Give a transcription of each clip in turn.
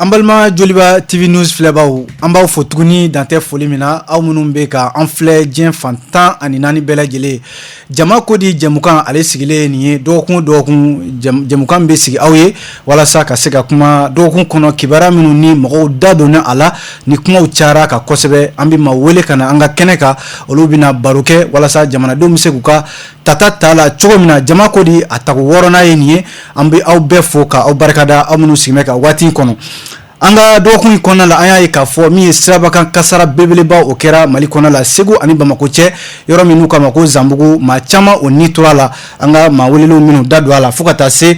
Ambalma Joliba TV News filɛbaw an b'aw fo tuguni dantɛ foli min na aw minnu bɛ ka an filɛ diɲɛ fantan ani naani bɛɛ lajɛlen jama ko di jɛmukan ale sigilen nin ye dɔgɔkun jɛmukan bɛ sigi aw ye walasa ka se ka kuma dɔgɔkun kɔnɔ kibaruya minnu ni mɔgɔw da donna a la ni kumaw cayara ka kosɛbɛ an bɛ maa wele ka na an ka kɛnɛ kan olu bɛna baro kɛ walasa jamanadenw bɛ se k'u ka tata ta la cogo min na jama ko di a tago wɔɔrɔnan ye nin ye an bɛ aw bɛɛ fo ka aw barikada aw minnu sigimɛ ka waati in kɔnɔ. An ka dɔgɔkun in kɔnɔna la an y'a ye k'a fɔ min ye sirabakan kasara belebeleba o kɛra Mali kɔnɔ la Segu ani Bamako cɛ yɔrɔ minnu kama ko Zanbugu maa caman o ni tora la an ka maa welelenw minnu da don a la fo ka taa se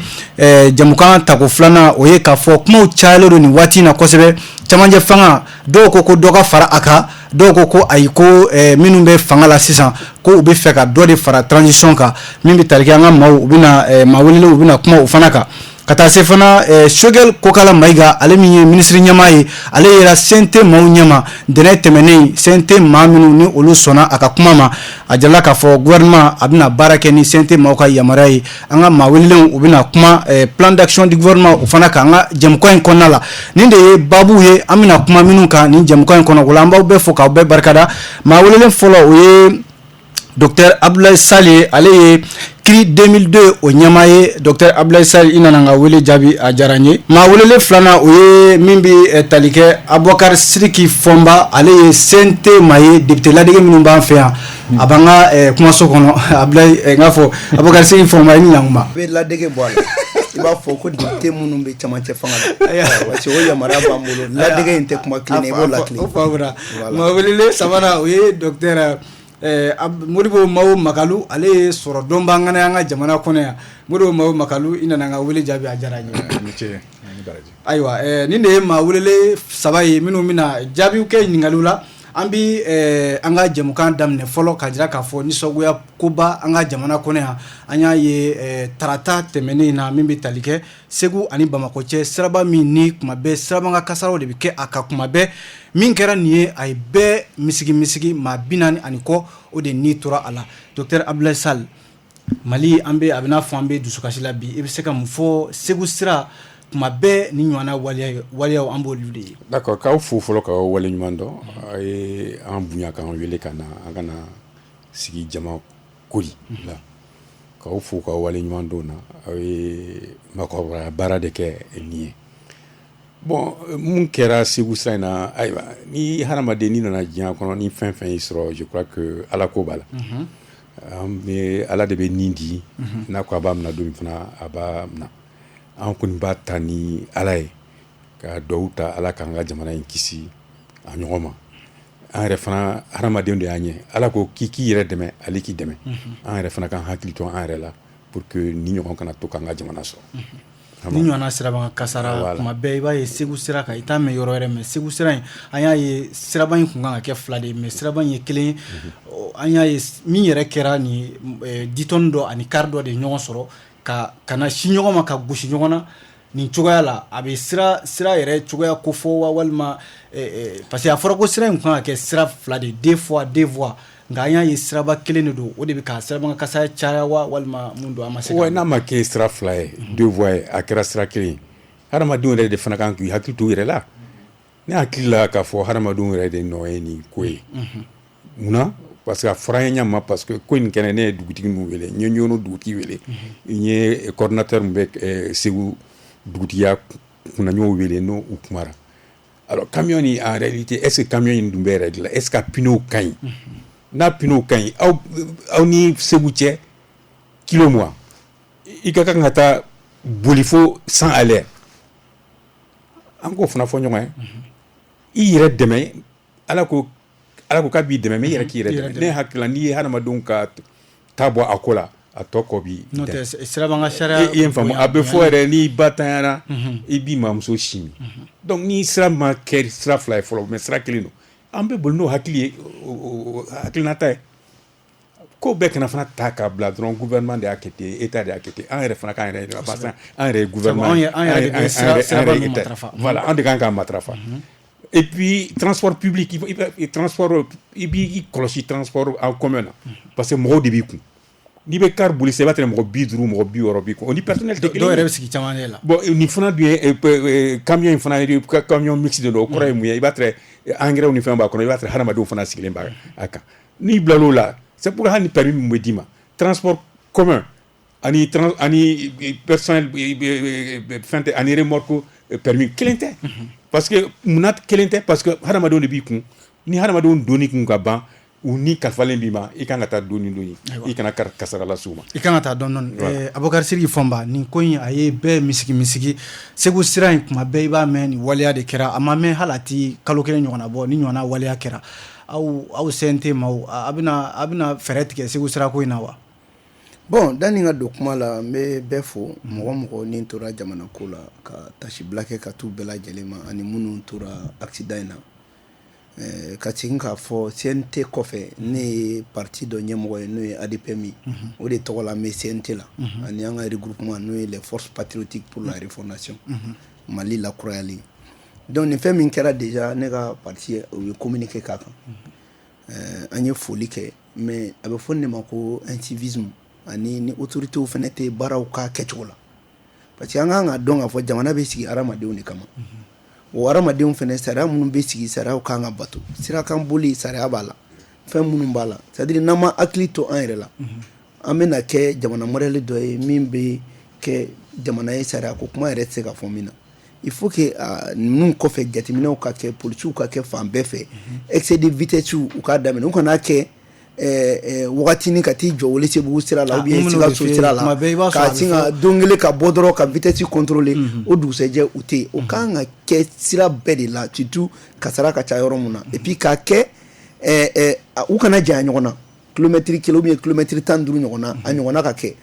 jamukan tako filanan o ye k'a fɔ kumaw cayalen don nin waati in na kosɛbɛ camancɛ fanga dɔw ko dɔ ka fara a kan dɔw ko ayi ko minnu bɛ fanga la sisan ko u bɛ fɛ ka dɔ de fara transition kan min bɛ tali kɛ an ka maaw u bɛna maa welelenw u bɛna kuma o fana kan. Ka taa se fana Sogɛl Kokala Mayiga ale min ye minisiri ɲɛmaa ye ale yɛrɛ CNT maaw ɲɛma dɛnɛ tɛmɛnen CNT maa minnu ni olu sɔnna a ka kuma ma a jala k'a fɔ gouvernement a bɛna baara kɛ ni CNT maaw ka yamaruya ye an ka maa welelenw u bɛna kuma plan d'action du gouvernement o fana kan an ka jɛmukan in kɔnɔna la nin de ye baabu ye an bɛna kuma minnu kan nin jɛmukan in kɔnɔ o la an b'aw bɛɛ fo k'aw bɛɛ barikada maa welelen fɔlɔ o ye Dr Abdoulaye Sall ale ye CRI 2002 o ɲɛmaa ye Dr Abdoulaye Sall i nana ka wele jaabi a diyara n ye maa welelen filanan o ye min bɛ tali kɛ Abubakar Sidiki Fɔnba ale ye CNT maa ye député ladege minnu b'an fɛ yan a b'an ka kumaso kɔnɔ Abdoulaye n k'a fɔ Abubakar Sidiki Fɔnba i ni ɲankuma. I bɛ ladege bɔ a la i b'a fɔ ko député minnu bɛ camancɛ fanga la parce que o yamaruya b'an bolo ladege in tɛ kuma tilen i b'o lakile. O faamuna maa welelen sabanan o ye Dr Modibo Mawu Makalu ale ye sɔrɔ dɔn b'an ŋana an ka jamana kɔnɔ yan Modibo Mawu Makalu i nana n ka wele jaabi a diyara n ye. Ayiwa nin de ye maa welelen saba ye minnu bɛna jaabiw kɛ ɲininkaliw la an bɛ an ka jɛmukan daminɛ fɔlɔ ka jira k'a fɔ nisɔngoya koba an ka jamana kɔnɔ yan an y'a ye tarata tɛmɛnen na min bɛ tali kɛ Segu ani Bamako cɛ siraba min ni kuma bɛɛ siraban ka kasaraw de bɛ kɛ a ka kuma bɛɛ min kɛra nin ye a ye bɛɛ misigi maa 40 ani kɔ o de ni tora a la Dr Abdoulaye Sall Mali an bɛ a bɛ n'a fɔ an bɛ dusukasi la bi i bɛ se ka mun fɔ Segu sira kuma bɛɛ ni ɲɔgɔnna waleyaw an b'olu de ye. D'accord k'aw fo fɔlɔ k'aw wale ɲuman dɔn a ye an bonya k'an wele ka na an kana sigi jama kori la k'aw fo k'aw wale ɲuman dɔn na aw ye makɔrɔbaya baara de kɛ nin ye. Bon mun kɛra Segu sira in na ayiwa ni hadamaden ni nana diɲɛ kɔnɔ ni fɛn fɛn y'i sɔrɔ je crois que ala ko b'a la an bɛ ala de bɛ nin di n'a ko a b'a minɛ don min fana a b'a minɛ an kɔni b'a ta ni ala ye ka duwawu ta ala k'an ka jamana in kisi a ɲɔgɔn ma an yɛrɛ fana hadamadenw de y'an ɲɛ ala ko k'i yɛrɛ dɛmɛ ale k'i dɛmɛ an yɛrɛ fana k'an hakili to an yɛrɛ la pour que ni ɲɔgɔn kana to k'an ka jamana sɔrɔ. Ni ɲɔgɔnna siraban ka kasara kuma bɛɛ i b'a ye Segu sira kan i t'a mɛn yɔrɔ wɛrɛ mais Segu sira in an y'a ye siraban in kun kan ka kɛ 2 de ye mais siraban in ye 1 ye an y'a ye min yɛrɛ kɛra ni 10 tonnes dɔ ani quart dɔ de ɲɔgɔn sɔrɔ ka na si ɲɔgɔn ma ka gosi ɲɔgɔn na nin cogoya la a bɛ sira yɛrɛ cogoya ko fɔ wa walima parce que a fɔra ko sira in kun kan ka kɛ sira 2 de 2 voies nka an y'a ye siraba 1 de don o de bɛ ka siraban ka kasara caya wa walima mun don an ma se ka. Ouais n'a ma kɛ sira 2 ye 2 voies ye a kɛra sira 1 ye hadamadenw yɛrɛ de fana kan k'u hakili to u yɛrɛ la ne hakili la k'a fɔ hadamadenw yɛrɛ de nɔ ye nin ko ye munna parce que a fɔra an ye ɲama parce que ko in kɛnɛ ne ye dugutigi ninnu wele n ye ɲɔnɔ dugutigi wele n ye coordinateur min bɛ Segu dugutigiya kunnaɲɔgɔnw wele n'o u kumara alors camion in en réalité est-ce que camion in dun bɛ yɛrɛ de la est-ce que a pneus ka ɲi n'a pneus ka ɲi aw ni Segu cɛ kilo mugan i ka kan ka taa boli fo 100 à l'heure an k'o fana fɔ ɲɔgɔn ye i yɛrɛ dɛmɛ ala ko k'a b'i dɛmɛ mais i yɛrɛ k'i yɛrɛ dɛmɛ ne hakili la n'i ye hadamadenw ka taa bɔ a ko la a tɔ kɔ bi n'o tɛ siraban ka sariya i ye n faamu a bɛ fɔ yɛrɛ n'i ba tanyara i b'i mamuso simi donc ni sira ma kɛ sira 2 ye fɔlɔ mais sira 1 don an bɛ boli n'o hakili ye hakilinata ye ko bɛɛ kana fana ta k'a bila dɔrɔn gouvernement de y'a kɛ ten état de y'a kɛ ten an yɛrɛ fana k'an yɛrɛ yɛlɛma parce que an yɛrɛ ye gouvernement voilà an de kan k'a matarafa et puis transport public transport i b'i kɔlɔsi transport en commun na parce que mɔgɔw de b'i kun n'i bɛ car boli sisan i b'a tɛmɛ mɔgɔ 50 mɔgɔ 60 on dit personnel tɛ kelen dɔw yɛrɛ bɛ sigi camancɛ la bon nin fana dun ye camion in fana ye camion mix de don o kɔrɔ ye mun ye i b'a tɛmɛ engrais ni fɛn b'a kɔnɔ i b'a tɛmɛ hadamadenw fana sigilen b'a kan n'i bilal'o la c'est pour hali ni permis min bɛ d'i ma transport commun ani personnel fɛn tɛ ani remorque permis kelen tɛ parce que munna kelen tɛ parce que hadamadenw de b'i kun ni hadamadenw donni kun ka ban u ni kalifalen b'i ma i kan ka taa doni i kana kasara la s'u ma i kan ka taa dɔɔni Abubakar Sidiki Fɔnba nin ko in a ye bɛɛ misigi Segu sira in kuma bɛɛ i b'a mɛn nin waleya de kɛra a ma mɛn hali a ti kalo kelen ɲɔgɔnna bɔ ni ɲɔgɔnna waleya kɛra aw CNT maaw a bɛna fɛɛrɛ tigɛ Segu sira ko in na wa bon dani ka don kuma la n bɛ bɛɛ fo mɔgɔ ni tora jamana ko la ka tasibila kɛ ka t'u bɛɛ lajɛlen ma ani minnu tora accident in na ka segin k'a fɔ CNT kɔfɛ ne ye parti dɔ ɲɛmɔgɔ ye n'o ye ADPMI o de tɔgɔ la n bɛ CNT la ani an ka regroupement n'o ye les forces patriotiques pour la refondation Mali lakurayali donc nin fɛn min kɛra déjà ne ka parti o ye communiqué k'a kan an ye foli kɛ mais a bɛ fɔ ne ma ko incivisme ani ni autorités fana tɛ baaraw ka kɛcogo la parce que an kan ka dɔn k'a fɔ jamana bɛ sigi hadamadenw de kama o hadamadenw fana sariya minnu bɛ sigi sariyaw kan ka bato sira kan boli sariya b'a la fɛn minnu b'a la c'est à dire n'an ma hakili to an yɛrɛ la an bɛna kɛ jamana modèle dɔ ye min bɛ kɛ jamana ye sariya ko kuma yɛrɛ tɛ se ka fɔ min na il faut que ninnu kɔfɛ jateminɛw ka kɛ policiers ka kɛ fan bɛɛ fɛ excès de vitesse u k'a daminɛ u kana kɛ wagatini ka t'i jɔ Welesebugu sira la ou bien Sikaso sira la k'a sin ka don kelen ka bɔ dɔrɔn ka vitesse contrôler o dugusɛjɛ u tɛ o kan ka kɛ sira bɛɛ de la surtout kasara ka ca yɔrɔ mun na et puis k'a kɛ u kana janya ɲɔgɔn na kilomɛtiri kelen ou bien kilomɛtiri 15 ɲɔgɔn na a ɲɔgɔnna ka kɛ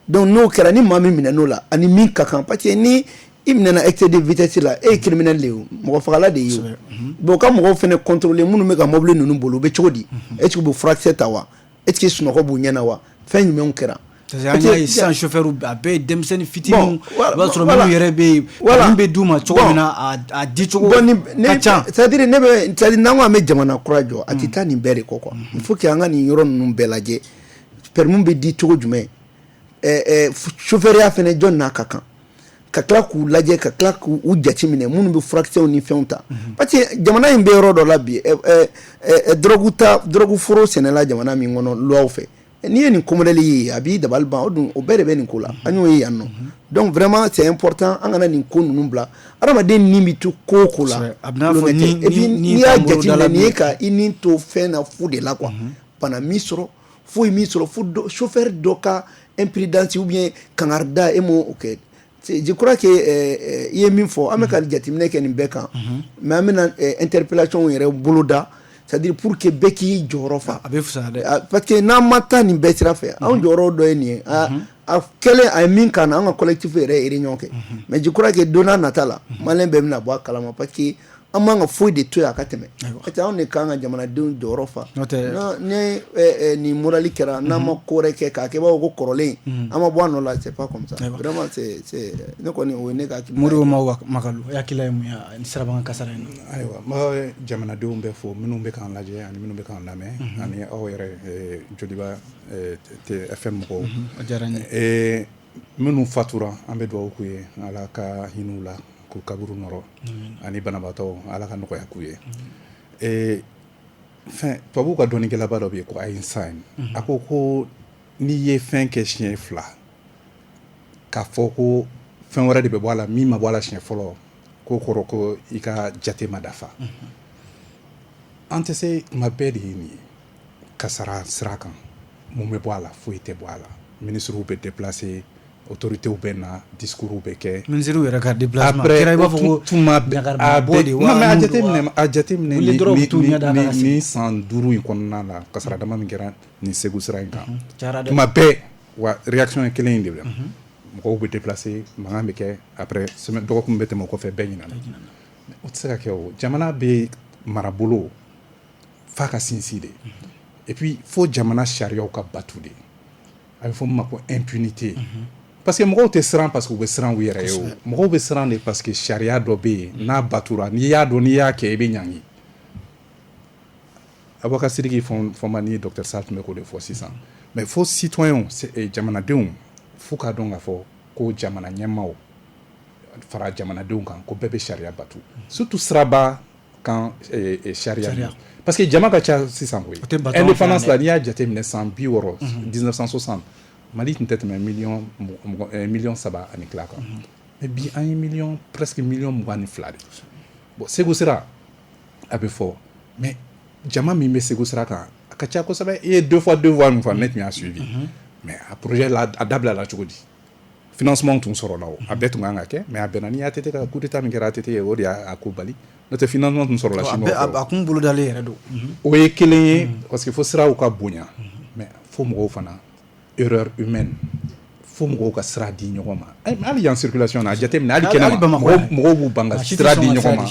donc n'o kɛra ni maa min minɛn'o la ani min ka kan parce que ni i minɛna excès de vitesse la e ye criminel de ye mɔgɔ fagala de ye bon ka mɔgɔw fana contrôler minnu bɛ ka mobile ninnu bolo u bɛ cogo di est-ce que u bɛ furakisɛ ta wa est-ce que sunɔgɔ b'u ɲɛna wa fɛn jumɛnw kɛra parce que an y'a ye sisan chauffeur a bɛɛ ye denmisɛnnin fitininw i b'a sɔrɔ minnu yɛrɛ bɛ yen min bɛ d'u ma cogo min na a di cogo ka ca c'est à dire n'an ko an bɛ jamana kura jɔ a tɛ taa nin bɛɛ de kɔ quoi il faut que an ka nin yɔrɔ ninnu bɛɛ lajɛ permis bɛ di cogo jumɛn chauffeur fana jɔn n'a ka kan ka tila k'u lajɛ ka tila k'u jateminɛ minnu bɛ furakisɛw ni fɛnw ta parce que jamana in bɛ yɔrɔ dɔ la bi drogue foro sɛnɛla jamana min kɔnɔ luwaw fɛ n'i ye nin ko modèle ye a b'i dabali ban o bɛɛ de bɛ nin ko la an y'o ye yan nɔ donc vraiment c'est important an kana nin ko ninnu bila hadamaden nin bɛ to ko o ko la et puis n'i y'a jateminɛ nin ye ka i nin to fɛn na fu de la quoi bana min sɔrɔ foyi min sɔrɔ fo chauffeur dɔ ka imprudence ou bien kangarida e m'o kɛ je crois que i ye min fɔ an bɛ ka jateminɛ kɛ nin bɛɛ kan mais an bɛna interpellation yɛrɛ boloda c'est à dire pour que bɛɛ k'i jɔyɔrɔ fa a bɛ fisaya dɛ parce que n'an ma taa nin bɛɛ sira fɛ anw jɔyɔrɔ dɔ ye nin ye a kɛlen a ye min kan na an ka collectif yɛrɛ ye réunion kɛ mais je crois que don n'a nata la maliyɛn bɛɛ bɛna bɔ a kalama parce que an man ka foyi de to yen a ka tɛmɛ parce que anw de kan ka jamanadenw jɔyɔrɔ fa ni nin morali kɛra n'an ma ko wɛrɛ kɛ k'a kɛ b'a fɔ ko kɔrɔlen an ma bɔ a nɔ la c'est pas comme ça vraiment c'est ne kɔni o ye ne ka hakilina ye. Modibo Makalu hakilina ye mun ye sirabakan kasara in na. Ayiwa n bɛ jamanadenw bɛɛ fɔ minnu bɛ k'an lajɛ ani minnu bɛ k'an lamɛn ani aw yɛrɛ Joliba FM mɔgɔw a diyara n ye minnu fatura an bɛ dugawu k'u ye Ala ka hin'u la k'u kaburu nɔrɔ ani banabaatɔ Ala ka nɔgɔya k'u ye fɛn tubabuw ka dɔnnikɛlaba dɔ bɛ yen ko Einstein a ko n'i ye fɛn kɛ siɲɛ 2 k'a fɔ ko fɛn wɛrɛ de bɛ bɔ a la min ma bɔ a la siɲɛ fɔlɔ k'o kɔrɔ ko i ka jate ma dafa an tɛ se kuma bɛɛ de ye nin ye kasara sira kan mun bɛ bɔ a la foyi tɛ bɔ a la ministres bɛ déplacer autorités bɛ na discours bɛ kɛ ministres yɛrɛ ka déplacement kɛra i b'a fɔ ko tuma bɔ de wa a jateminɛ ni san 5 in kɔnɔna la kasara dama min kɛra nin Segu sira in kan tuma bɛɛ wa réaction ye kelen in de la mɔgɔw bɛ déplacer mankan bɛ kɛ après semaine dɔgɔkun bɛ tɛmɛ o kɔfɛ bɛɛ ɲinana o tɛ se ka kɛ o jamana bɛ marabolo f'a ka sinsin de et puis fo jamana sariyaw ka batu de a bɛ fɔ min ma ko impunité parce que mɔgɔw tɛ siran parce que u bɛ siran u yɛrɛ ye o mɔgɔw bɛ siran de parce que sariya dɔ bɛ yen n'a batura n'i y'a dɔn n'i y'a kɛ i bɛ ɲangi avocat Sidiki Fomani Dr Salt me ko de fo sisan mais fo citoyen jamanadenw fo ka dɔn k'a fɔ ko jamana ɲɛmaaw fara jamanadenw kan ko bɛɛ bɛ sariya batu surtout siraba kan sariya parce que jama ka ca sisan koyi indépendance la n'i y'a jateminɛ san 60 1960 Mali tun tɛ tɛmɛ million 3 ani tila kan mais bi an ye presque million 22 de bon Segu sira a bɛ fɔ mais jama min bɛ Segu sira kan a ka ca kosɛbɛ i ye 2 fois min fɔ ne tun y'a suivi mais a projet la a dabila la cogo di financement tun sɔrɔla o a bɛɛ tun kan ka kɛ mais a bɛnna ni ATT ka coup d'état min kɛra ATT ye o de y'a ko bali n'o tɛ financement tun sɔrɔla Chinois a kun bolodalen yɛrɛ don o ye kelen ye parce que fo siraw ka bonya mais fo mɔgɔw fana erreur humaine fo mɔgɔw ka sira di ɲɔgɔn ma hali yan circulation na a jateminɛ hali kɛnɛma mɔgɔw b'u ban ka sira di ɲɔgɔn ma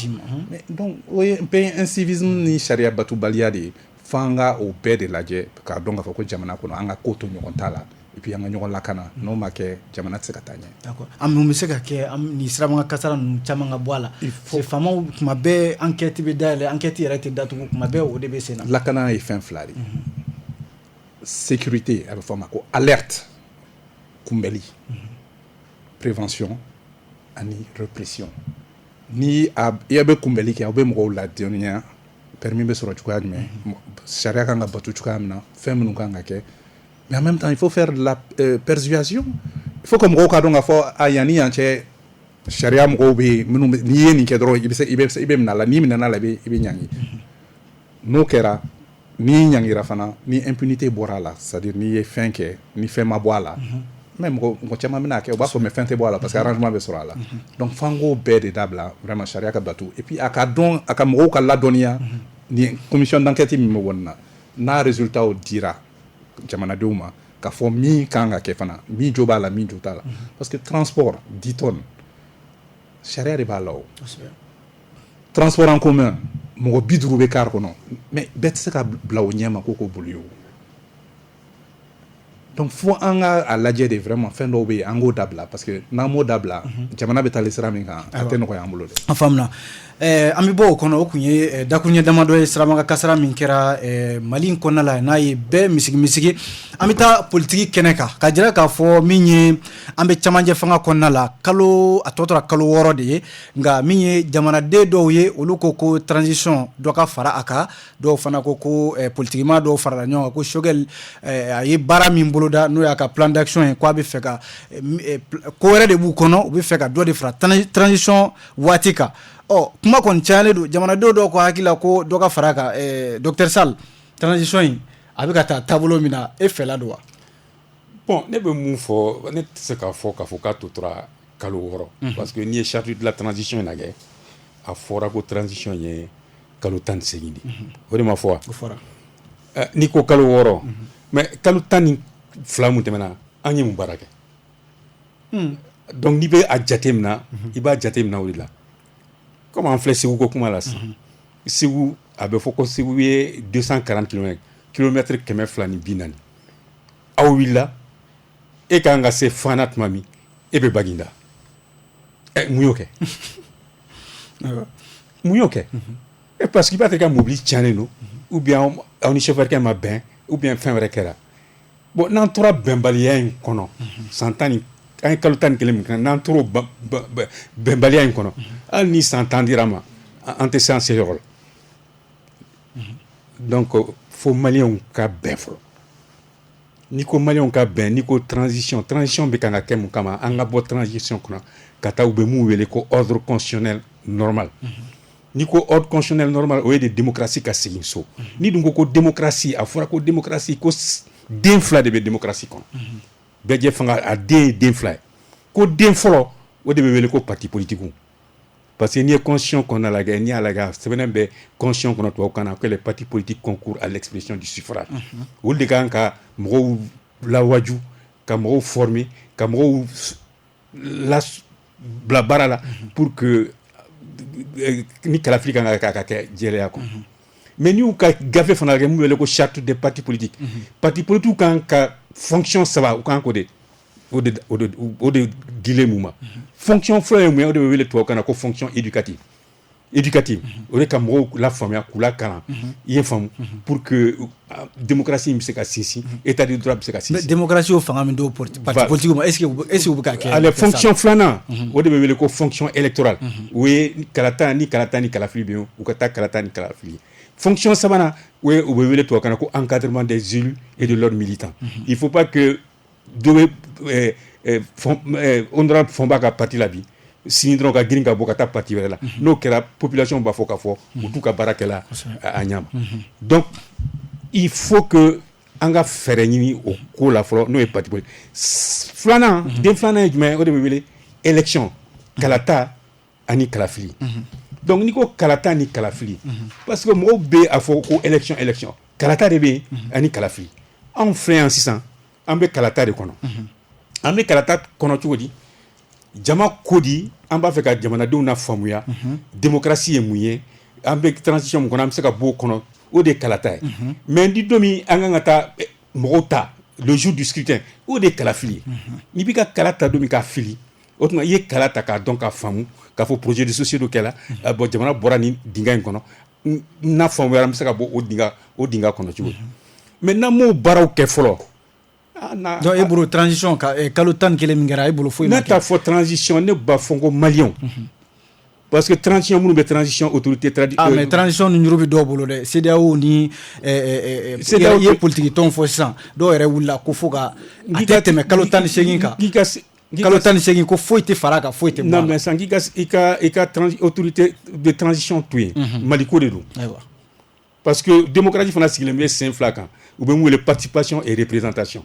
mais donc o ye bɛɛ ye incivisme ni sariya batubaliya de ye f'an ka o bɛɛ de lajɛ k'a dɔn k'a fɔ ko jamana kɔnɔ an ka ko to ɲɔgɔn ta la et puis an ka ɲɔgɔn lakana n'o ma kɛ jamana tɛ se ka taa ɲɛ. D'accord an mun bɛ se ka kɛ ni siraban kasara ninnu caman ka bɔ a la faamaw tuma bɛɛ enquête bɛ dayɛlɛ enquête yɛrɛ tɛ datugu tuma bɛɛ o de bɛ sen na. lakana ye fɛn fila de ye sécurité a bɛ fɔ a ma ko alerte kunbɛli prévention ani répression ni i bɛ kunbɛli kɛ aw bɛ mɔgɔw ladɔnniya permis bɛ sɔrɔ cogoya jumɛn sariya kan ka batu cogoya min na fɛn minnu kan ka kɛ mais en même temps il faut faire de la persuasion il faut que mɔgɔw ka dɔn k'a fɔ a yanni yan cɛ sariya mɔgɔw bɛ yen minnu n'i ye nin kɛ dɔrɔn i bɛ minɛ a la n'i minɛna a la i bɛ ɲangi n'o kɛra n'i ɲangira fana ni impunité bɔra a la c'est à dire n'i ye fɛn kɛ ni fɛn ma bɔ a la mais mɔgɔ caman bɛna kɛ o b'a fɔ mais fɛn tɛ bɔ a la parce que arrangement bɛ sɔrɔ a la donc f'an k'o bɛɛ de dabila vraiment sariya ka batu et puis a ka dɔn a ka mɔgɔw ka ladɔnniya ni commission d'enquête min bɛ wɔni na n'a résultat dira jamanadenw ma k'a fɔ min kan ka kɛ fana min jo b'a la min jo t'a la parce que transport 10 tonnes sariya de b'a la o transport en commun mɔgɔ 50 bɛ car kɔnɔ mais bɛɛ tɛ se ka bila o ɲɛ ma ko k'o boli o donc fo an ka a lajɛ de vraiment fɛn dɔw bɛ yen an k'o dabila parce que n'an m'o dabila jamana bɛ taali sira min kan a tɛ nɔgɔya an bolo dɛ. an faamuna an bɛ bɔ o kɔnɔ o kun ye dakuruɲɛ damadɔ ye siraban kasara min kɛra mali in kɔnɔna la n'a ye bɛɛ misigi an bɛ taa politiki kɛnɛ kan ka jira k'a fɔ min ye an bɛ cɛmancɛ fanga kɔnɔna la a tɔ tora kalo 6 de ye nka min ye jamanaden dɔw ye olu ko transition dɔ ka fara a kan dɔw fana ko politikima dɔw farala ɲɔgɔn kan ko Choguel a ye baara min boloda n'o y'a ka plan d'action ye ko a bɛ fɛ ka ko wɛrɛ de b'u kɔnɔ u bɛ fɛ ka dɔ de fara transition waati kan kuma kɔni cayalen don jamanadenw dɔw ko hakili la ko dɔ ka fara a kan Dr Sall transition in a bɛ ka taa taabolo min na e fɛla don wa. bon ne bɛ mun fɔ ne tɛ se k'a fɔ k'a to tora kalo 6 parce que n'i ye charte de la transition lajɛ a fɔra ko transition ye kalo 18 de o de ma fɔ wa. o fɔra n'i ko kalo 6 mais kalo 12 mun tɛmɛna an ye mun baara kɛ donc n'i bɛ a jateminɛ i b'a jateminɛ o de la comme an filɛ Segu ko kuma la sisan Segu a bɛ fɔ ko Segu ye 240 kilomètres 240 aw wulila e ka kan ka se Fana tuma min e bɛ Baginda mun y'o kɛ mun y'o kɛ parce que i b'a fɛ ka mobili tiɲɛnen don ou bien aw ni chauffeur ma bɛn ou bien fɛn wɛrɛ kɛra bon n'an tora bɛnbaliya in kɔnɔ san 10 an ye kalo 11 min kɛ n'an tora bɛnbaliya in kɔnɔ hali ni san 10 dira ma an tɛ se an seyɔrɔ la donc fo maliyɛnw ka bɛn fɔlɔ n'i ko maliyɛnw ka bɛn n'i ko transition bɛ kan ka kɛ mun kama an ka bɔ transition kɔnɔ ka taa u bɛ mun wele ko ordre constitutionnel normal n'i ko ordre constitutionnel normal o ye de démocratie ka segin so ni dun ko démocratie a fɔra ko démocratie ko den fila de bɛ démocratie kɔnɔ bɛɛ jɛ fanga a den ye den fila ye ko den fɔlɔ o de bɛ wele ko parti politique parce que n'i ye constitution kɔnɔna lajɛ n'i y'a lajɛ sɛbɛnnen bɛ constitution kɔnɔ tubabukan na ko les partis politiques concourent à l'expression du suffrage olu de kan ka mɔgɔw lawaju ka mɔgɔw former ka mɔgɔw bila baara la pour que ni kalafili kan ka kɛ jɛlɛya kɔnɔ mais n'i y'u ka gafe fana lajɛ mun wele ko charte des partis politiques partis politiques kan ka fonction saba u kan k'o de dilen mun ma fonction fɔlɔ ye mun ye o de bɛ wele tubabukan na ko fonction éducative éducative o de ka mɔgɔw la faamuya k'u la kalan i ye faamu pour que démocratie bɛ se ka sinsin état de droit bɛ se ka sinsin. démocratie o fanga min d'o parti politique ma est-ce que u bɛ ka kɛ. ale fonction filanan o de bɛ wele ko fonction électorale o ye kalata ni kalafili bɛ yen u ka taa kalata ni kalafili. Fonction sabanan o ye u bɛ wele tubabukan na ko encadrement des élus et de leurs militants. Il faut pas que dɔ bɛ honorable Fɔnba ka parti la bi sini dɔrɔn ka girin ka bɔ ka taa parti wɛrɛ la n'o kɛra population b'a fɔ k'a fɔ u t'u ka baara kɛla a ɲɛ ma. Donc il faut que an ka fɛɛrɛ ɲini o ko la fɔlɔ n'o ye parti politique filanan den filanan ye jumɛn ye o de bɛ wele élection kalata ani kalafili. Donc n'i ko kalata ni kalafili parce que mɔgɔw bɛ a fɔ ko élection kalata de bɛ yen ani kalafili anw filɛ yan sisan an bɛ kalata de kɔnɔ an bɛ kalata kɔnɔ cogo di jama ko di an b'a fɛ ka jamanadenw na faamuya démocratie ye mun ye an bɛ transition mun kɔnɔ an bɛ se ka bɔ o kɔnɔ o de ye kalata ye mais ni don min an kan ka taa mɔgɔw ta le jour du scrutin o de ye kalafili ye n'i b'i ka kala ta don min k'a fili o tuma i ye kala ta k'a dɔn k'a faamu k'a fɔ projet de société dɔ kɛla bon jamana bɔra nin dingɛ in kɔnɔ n'a faamuyara an bɛ se ka bɔ o dingɛ kɔnɔ cogo di mais n'an m'o baaraw kɛ fɔlɔ. donc e bolo transition kalo 11 min kɛra e bolo foyi ma kɛ. ne t'a fɔ transition ne b'a fɔ ko maliyɛnw parce que transition minnu bɛ transition autorité mais transition ni ɲuru bɛ dɔw bolo dɛ CEDEAO ni i ye politique tɔn fɔ sisan dɔw yɛrɛ wulila ko fo ka a tɛ tɛmɛ kalo 18 kan kalo 18 ko foyi tɛ fara kan foyi tɛ bɔ a la. non mais san i ka autorité de transition to yen maliko de don parce que démocratie fana sigilen bɛ sen fila kan u bɛ mun wele participation et représentation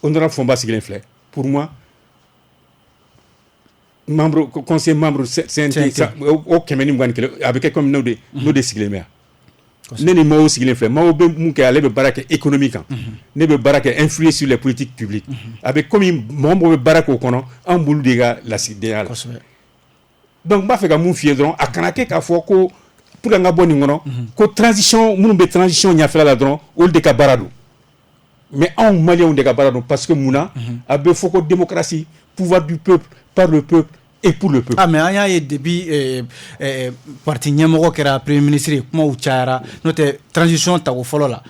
honorable Fɔnba sigilen filɛ pour moi conseil membre CNT o 121 a bɛ kɛ comme n'o de sigilen bɛ yan ne ni maaw sigilen filɛ maaw bɛ mun kɛ ale bɛ baara kɛ économie kan ne bɛ baara kɛ influer sur les politiques publiques a bɛ comme mɔgɔ bɛ baara k'o kɔnɔ an bolo de ka lasigidenya la donc n b'a fɛ ka mun f'i ye dɔrɔn a kana kɛ k'a fɔ ko pour an ka bɔ nin kɔnɔ ko transition minnu bɛ transition ɲɛfɛla la dɔrɔn olu de ka baara don mais anw maliyɛnw de ka baara don parce que mun na a bɛ fɔ ko démocratie pouvoir du peuple par le peuple et pour le peuple. mais an y'a ye depuis parti ɲɛmɔgɔ kɛra premier ministre ye kumaw cayara n'o tɛ transition tago fɔlɔ la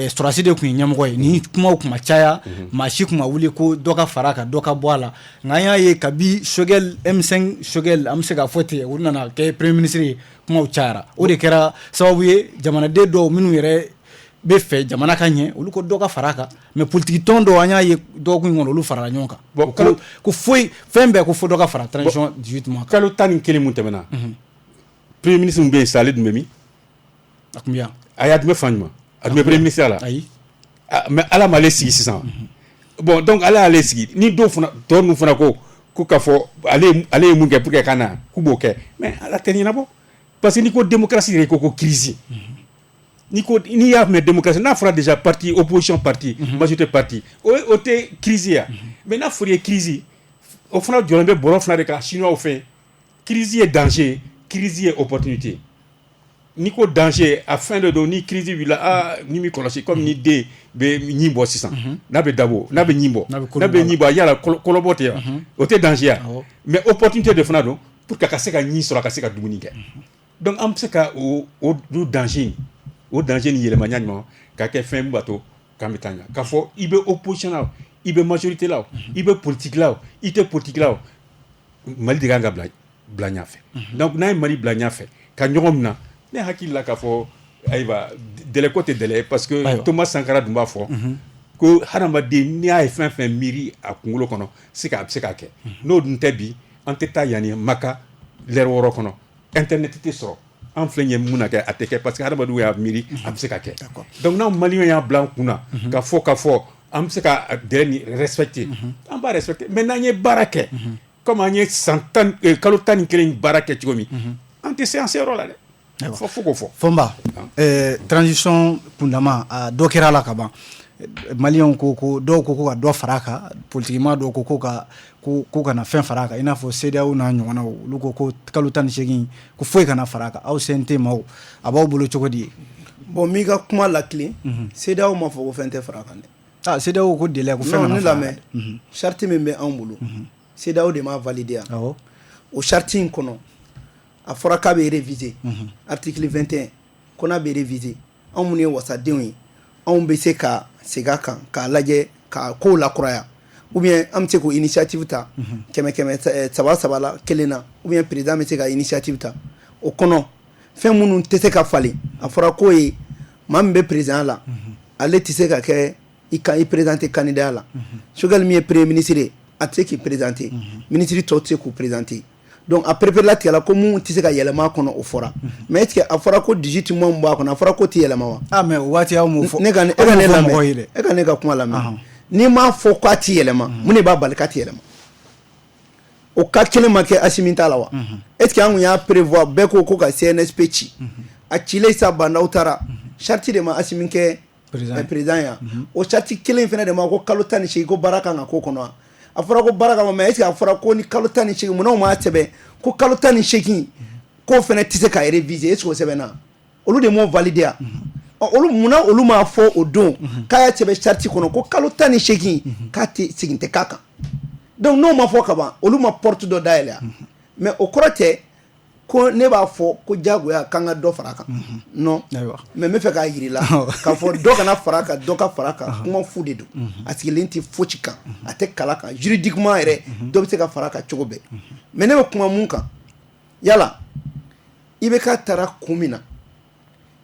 Sɔrɔdasi de tun ye ɲɛmɔgɔ ye ni kumaw tun ma caya maa si tun ma wuli ko dɔ ka fara a kan dɔ ka bɔ a la nka an y'a ye kabi M5 Choguel an bɛ se k'a fɔ ten o nana kɛ premier ministre ye kumaw cayara o de kɛra sababu ye jamanaden dɔw minnu yɛrɛ bɛ fɛ jamana ka ɲɛ olu ko dɔ ka fara a kan mais politique tɔn dɔw an y'a ye dɔgɔkun kɔnɔ olu farala ɲɔgɔn kan ko foyi fɛn bɛɛ ko fo dɔ ka fara transition 18 mois kan. kalo 11 mun tɛmɛna premier ministre min bɛ yen sisan ale dun bɛ min a tun bɛ yan a y'a dun bɛ fan jumɛn a dun bɛ premier ministre la ayi mais ala m'ale sigi sisan bon donc ala y'ale sigi ni dɔw fana tɔ ninnu fana ko k'a fɔ ale ye mun kɛ pour que ka na k'u b'o kɛ mais ala tɛ ɲɛnabɔ parce que n'i ko démocratie yɛrɛ i ko crise n'i y'a mɛn démocratie n'a fɔra déjà parti opposition parti majorité parti o tɛ crise ya mais n'a fɔra ye crise o fana jɔlen bɛ bɔrɔ fana de kan chinois fɛ crise ye danger crise ye opportunité n'i ko danger a fɛn dɔ don ni crise wulila ni mi kɔlɔsi comme ni den bɛ ɲin bɔ sisan n'a bɛ dabɔ n'a bɛ ɲin bɔ a yala kɔlɔbɔ tɛ yan o tɛ danger ya mais opportunité de fana don pour que a ka se ka ɲin sɔrɔ a ka se ka dumuni kɛ donc an bɛ se ka o danger ni yɛlɛma ɲuman k'a kɛ fɛn min b'a to k'an bɛ taa ɲɛ k'a fɔ i bɛ opposition la o i bɛ majorité la o i bɛ politique la o i tɛ politique la o Mali de kan ka bila ɲɛfɛ donc n'a ye Mali bila ɲɛfɛ ka ɲɔgɔn minɛ ne hakili la k'a fɔ ayiwa délai ko tɛ délai parce que Thomas Sankara dun b'a fɔ ko hadamaden n'i y'a ye fɛn fɛn miiri a kunkolo kɔnɔ a bɛ se k'a kɛ n'o dun tɛ bi an tɛ taa yanni Maka l'ère 6 kɔnɔ internet tɛ sɔrɔ an filɛ ɲɛ mun na kɛ a tɛ kɛ parce que hadamadenw y'a miiri a bɛ se ka kɛ donc n'anw maliyɛnw y'a bila an kunna ka fɔ an bɛ se ka délai ni respecter an b'a respecter mais n'an ye baara kɛ comme an ye kalo 11 baara kɛ cogo min an tɛ se an seyɔrɔ la dɛ fo k'o fɔ. Fɔnba transition kundama dɔ kɛra a la ka ban maliyɛnw ko dɔw ko ka dɔ fara a kan politikima dɔw ko kana fɛn fara a kan i n'a fɔ CEDEAO n'a ɲɔgɔnnaw olu ko kalo 18 ko foyi kana fara a kan aw CNT maaw a b'aw bolo cogo di. bon m'i ka kuma lakile CEDEAO ma fɔ ko fɛn tɛ fara a kan dɛ. CEDEAO ko délai ko fɛn kana fara a kan. non ne lamɛn charte min bɛ anw bolo CEDEAO de m'a valider yan o charte in kɔnɔ a fɔra k'a bɛ réviser article 21 ko n'a bɛ réviser anw minnu ye wasadenw ye anw bɛ se ka segin a kan k'a lajɛ ka kow lakuraya ou bien an bɛ se k'o initiative ta kɛmɛ saba la kelen na ou bien président bɛ se ka initiative ta o kɔnɔ fɛn minnu tɛ se ka falen a fɔra k'o ye maa min bɛ président la ale tɛ se ka kɛ i présenter candidat la Choguel min ye premier ministre ye a tɛ se k'i présenter ministre tɔw tɛ se k'u présenter donc a préféré tigɛ la ko mun tɛ se ka yɛlɛma a kɔnɔ o fɔra mais est-ce que a fɔra ko 18 mois min b'a kɔnɔ a fɔra ko tɛ yɛlɛma wa. ah mais o waati y'aw m'o fɔ e ka ne lamɛn e ka ne ka kuma lamɛn n'i m'a fɔ k'a tɛ yɛlɛma mun de b'a bali k'a tɛ yɛlɛma o cas kelen ma kɛ Assimi ta la wa est-ce que an kun y'a prévoir bɛɛ ko ka CNSP ci a cilen sa bandaw taara charte de ma Assimi kɛ président ya o charte kelen fana de ma ko kalo 18 ko baara kan ka k'o kɔnɔ a fɔra ko baara kama mais est-ce que a fɔra ko ni kalo 18 munna o m'a sɛbɛn ko kalo 18 k'o fana tɛ se ka réviser est-ce que o sɛbɛnna olu de m'o valider a olu munna olu m'a fɔ o don k'a y'a sɛbɛn charte kɔnɔ ko kalo 18 k'a tɛ segin tɛ k'a kan donc n'o ma fɔ ka ban olu ma porte dɔ dayɛlɛ a mais o kɔrɔ tɛ ko ne b'a fɔ ko jagoya k'an ka dɔ fara a kan non mais n bɛ fɛ k'a yir'i la k'a fɔ dɔ kana fara a kan dɔ ka fara a kan kuma fu de don a sigilen tɛ fosi kan a tɛ kala kan juridiquement yɛrɛ dɔ bɛ se ka fara a kan cogo bɛɛ mais ne bɛ kuma mun kan yala IBK taara kun min na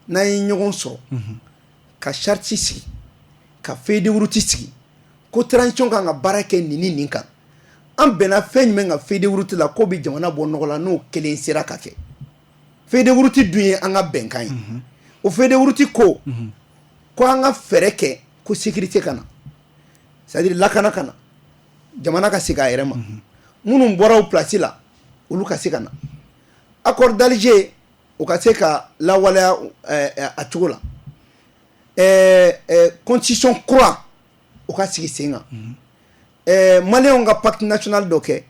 n'an ye ɲɔgɔn sɔrɔ ka charte sigi ka feuille de route sigi ko transition kan ka baara kɛ nin ni nin kan an bɛnna fɛn jumɛn ka feuille de route la ko bɛ jamana bɔ nɔgɔ la n'o kelen sera ka kɛ feuille de route dun ye an ka bɛnkan ye o feuille de route ko an ka fɛɛrɛ kɛ ko sécurité ka na c'est à dire lakana ka na jamana ka segin a yɛrɛ ma minnu bɔra o place la olu ka se ka na accord d'Alger o ka se ka lawaleya a cogo la constitution kura o ka sigi sen kan maliyɛnw ka pacte national dɔ kɛ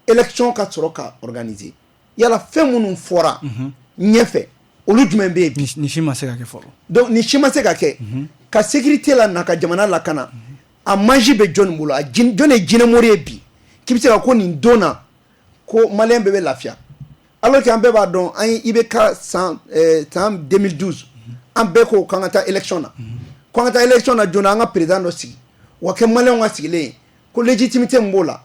élection ka sɔrɔ ka organiser yala fɛn minnu fɔra ɲɛfɛ olu jumɛn bɛ yen bi ni si ma se ka kɛ fɔlɔ donc ni si ma se ka kɛ ka sécurité la na ka jamana lakana a manji bɛ jɔn bolo jɔn ye jinɛmori ye bi k'i bɛ se ka ko nin don na ko maliyɛn bɛɛ bɛ lafiya alors que an bɛɛ b'a dɔn an ye IBK san 2012 an bɛɛ ko k'an ka taa élection na ko an ka taa élection na joona an ka président dɔ sigi wa kɛ maliyɛnw ka sigilen ye ko légitimité min b'o la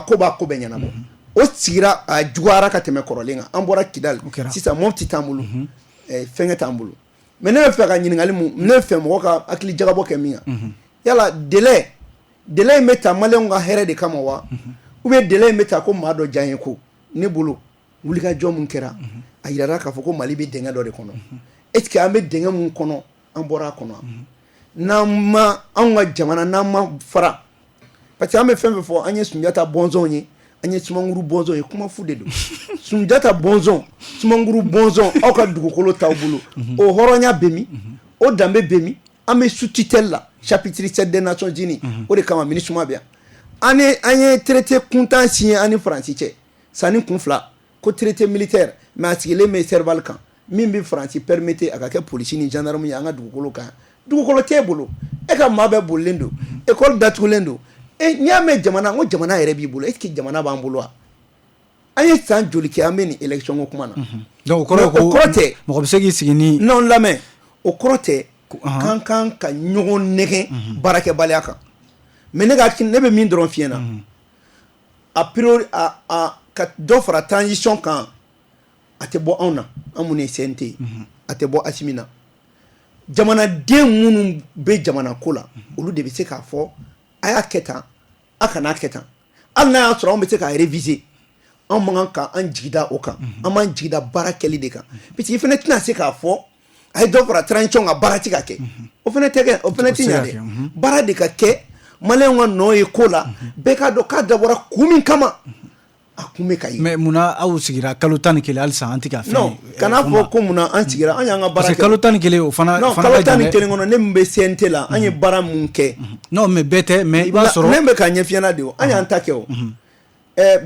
ko b'a ko bɛɛ ɲɛnabɔ o sigira a juguyara ka tɛmɛ kɔrɔlen kan an bɔra Kidali sisan Mopti t'an bolo fɛnkɛ t'an bolo mais ne bɛ fɛ ka ɲininkali mun ne bɛ fɛ mɔgɔ ka hakili jagabɔ kɛ min kan yala délai in bɛ ta maliyɛnw ka hɛrɛ de kama wa ou bien délai in bɛ ta ko maa dɔ diya n ye ko ne bolo wulikajɔ mun kɛra a yirara k'a fɔ ko Mali bɛ dingɛ dɔ de kɔnɔ est-ce que an bɛ dingɛ mun kɔnɔ an bɔra a kɔnɔ n'an ma anw ka jamana n'an ma fara parce que an bɛ fɛn fɛn fɔ an ye Sunjata bɔnzɔnw ye an ye Sumanguru bɔnzɔn ye kuma fu de don Sunjata bɔnzɔn Sumanguru bɔnzɔn aw ka dugukolo t'aw bolo o hɔrɔnya bɛ min o danbe bɛ min an bɛ sous tutelle la chapitre 7 des Nations Unies o de kama MINUSMA bɛ yan an ye traité kuntan signé an ni Faransi cɛ sanni kun fila ko traité militaire mais a sigilen bɛ Serval kan min bɛ Faransi permettre a ka kɛ polisi ni gendarme ye an ka dugukolo kan dugukolo t'e bolo e ka maa bɛɛ bolilen don école datugulen don n'i y'a mɛn jamana n ko jamana yɛrɛ b'i bolo est-ce que jamana b'an bolo wa an ye san joli kɛ an bɛ nin élection ko kuma na donc o kɔrɔ tɛ mɔgɔ bɛ se k'i sigi ni non lamɛn o kɔrɔ tɛ k'an kan ka ɲɔgɔn nɛgɛn baarakɛbaliya kan mais ne bɛ min dɔrɔn f'i ɲɛna a priori ka dɔ fara transition kan a tɛ bɔ anw na an minnu ye CNT a tɛ bɔ Assimi na jamanaden minnu bɛ jamana ko la olu de bɛ se k'a fɔ a y'a kɛ tan a kana kɛ tan hali n'a y'a sɔrɔ anw bɛ se k'a réviser anw man kan k'an jigida o kan an b'an jigida baara kɛli de kan parce que i fana tɛna se k'a fɔ a ye dɔ fara transition kan baara tɛ ka kɛ o fana tɛ kɛ o fana tɛ ɲa dɛ baara de ka kɛ maliyɛnw ka nɔ ye ko la bɛɛ k'a dɔn k'a dabɔra kun min kama a kun bɛ ka ye mais munna aw sigira kalo 11 halisa an tɛ ka fɛn non kana fɔ ko munna an sigira an y'an ka baara kɛ parce que kalo 11 o fana non kalo 11 kɔnɔ ne min bɛ CNT la an ye baara mun kɛ non mais bɛɛ tɛ mais i b'a sɔrɔ ne bɛ ka ɲɛf'i ɲɛna de o an y'an ta kɛ o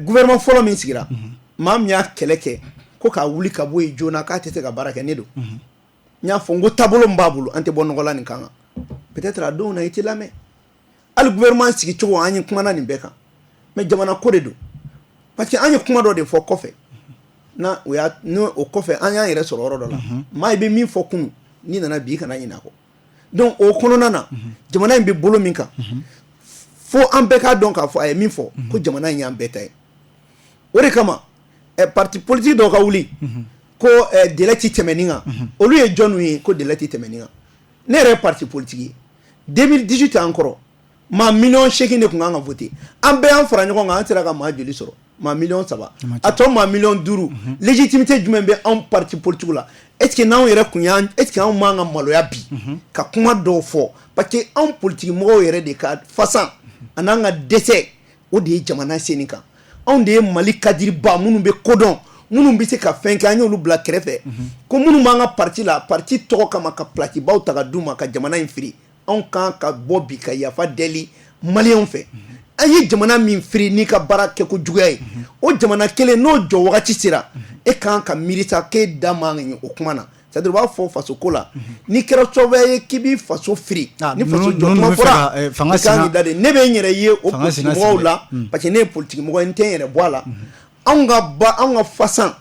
gouvernement fɔlɔ min sigira maa min y'a kɛlɛ kɛ ko k'a wuli ka bɔ yen joona k'a tɛ se ka baara kɛ ne don n y'a fɔ n ko taabolo min b'a bolo an tɛ bɔ nɔgɔ la nin kan peut-être a donw na i tɛ lamɛn hali gouvernement sigi cogo an ye kumana nin bɛɛ kan mais jamana ko de don parce que an ye kuma dɔ de fɔ kɔfɛ na o y'a no o kɔfɛ an y'an yɛrɛ sɔrɔ yɔrɔ dɔ la maa i bɛ min fɔ kunun n'i nana bi i kana ɲinɛ a kɔ donc o kɔnɔna na jamana in bɛ bolo min kan fo an bɛɛ k'a dɔn k'a fɔ a ye min fɔ ko jamana in y'an bɛɛ ta ye o de kama parti politique dɔw ka wuli ko délai ti tɛmɛ nin kan olu ye jɔnw ye ko délai ti tɛmɛ nin kan ne yɛrɛ ye parti politique ye 2018 an kɔrɔ maa 8,8 de tun kan ka voter an bɛɛ y'an fara ɲɔgɔn kan an sera ka maa joli sɔrɔ maa 3,000,000 a tɔ maa 5,000,000 légitimité jumɛn bɛ anw parti politique la est ce que n'anw yɛrɛ kun y'an est ce que anw m'an ka maloya bi ka kuma dɔw fɔ parce que anw politique mɔgɔw yɛrɛ de ka fasan an'an ka dɛsɛ o de ye jamana senni kan anw de ye Mali kadiriba minnu bɛ kodɔn minnu bɛ se ka fɛn kɛ an y'olu bila kɛrɛfɛ ko minnu b'an ka parti la parti tɔgɔ kama ka placi baw ta ka d'u ma ka jamana in firi anw kan ka bɔ bi ka yafa deli maliyɛnw fɛ an ye jamana min firi n'i ka baara kɛ ko juguya ye o jamana kelen n'o jɔ wagati sera e kan ka miiri sa k'e da man ɲi o kuma na c'est à dire u b'a fɔ faso ko la n'i kɛra sababu ye k'i b'i faso firi ni faso jɔ kuma fɔra i kan k'i da de ne bɛ n yɛrɛ ye o politique mɔgɔw la parce que ne ye politique mɔgɔ ye n tɛ n yɛrɛ bɔ a la anw ka fasan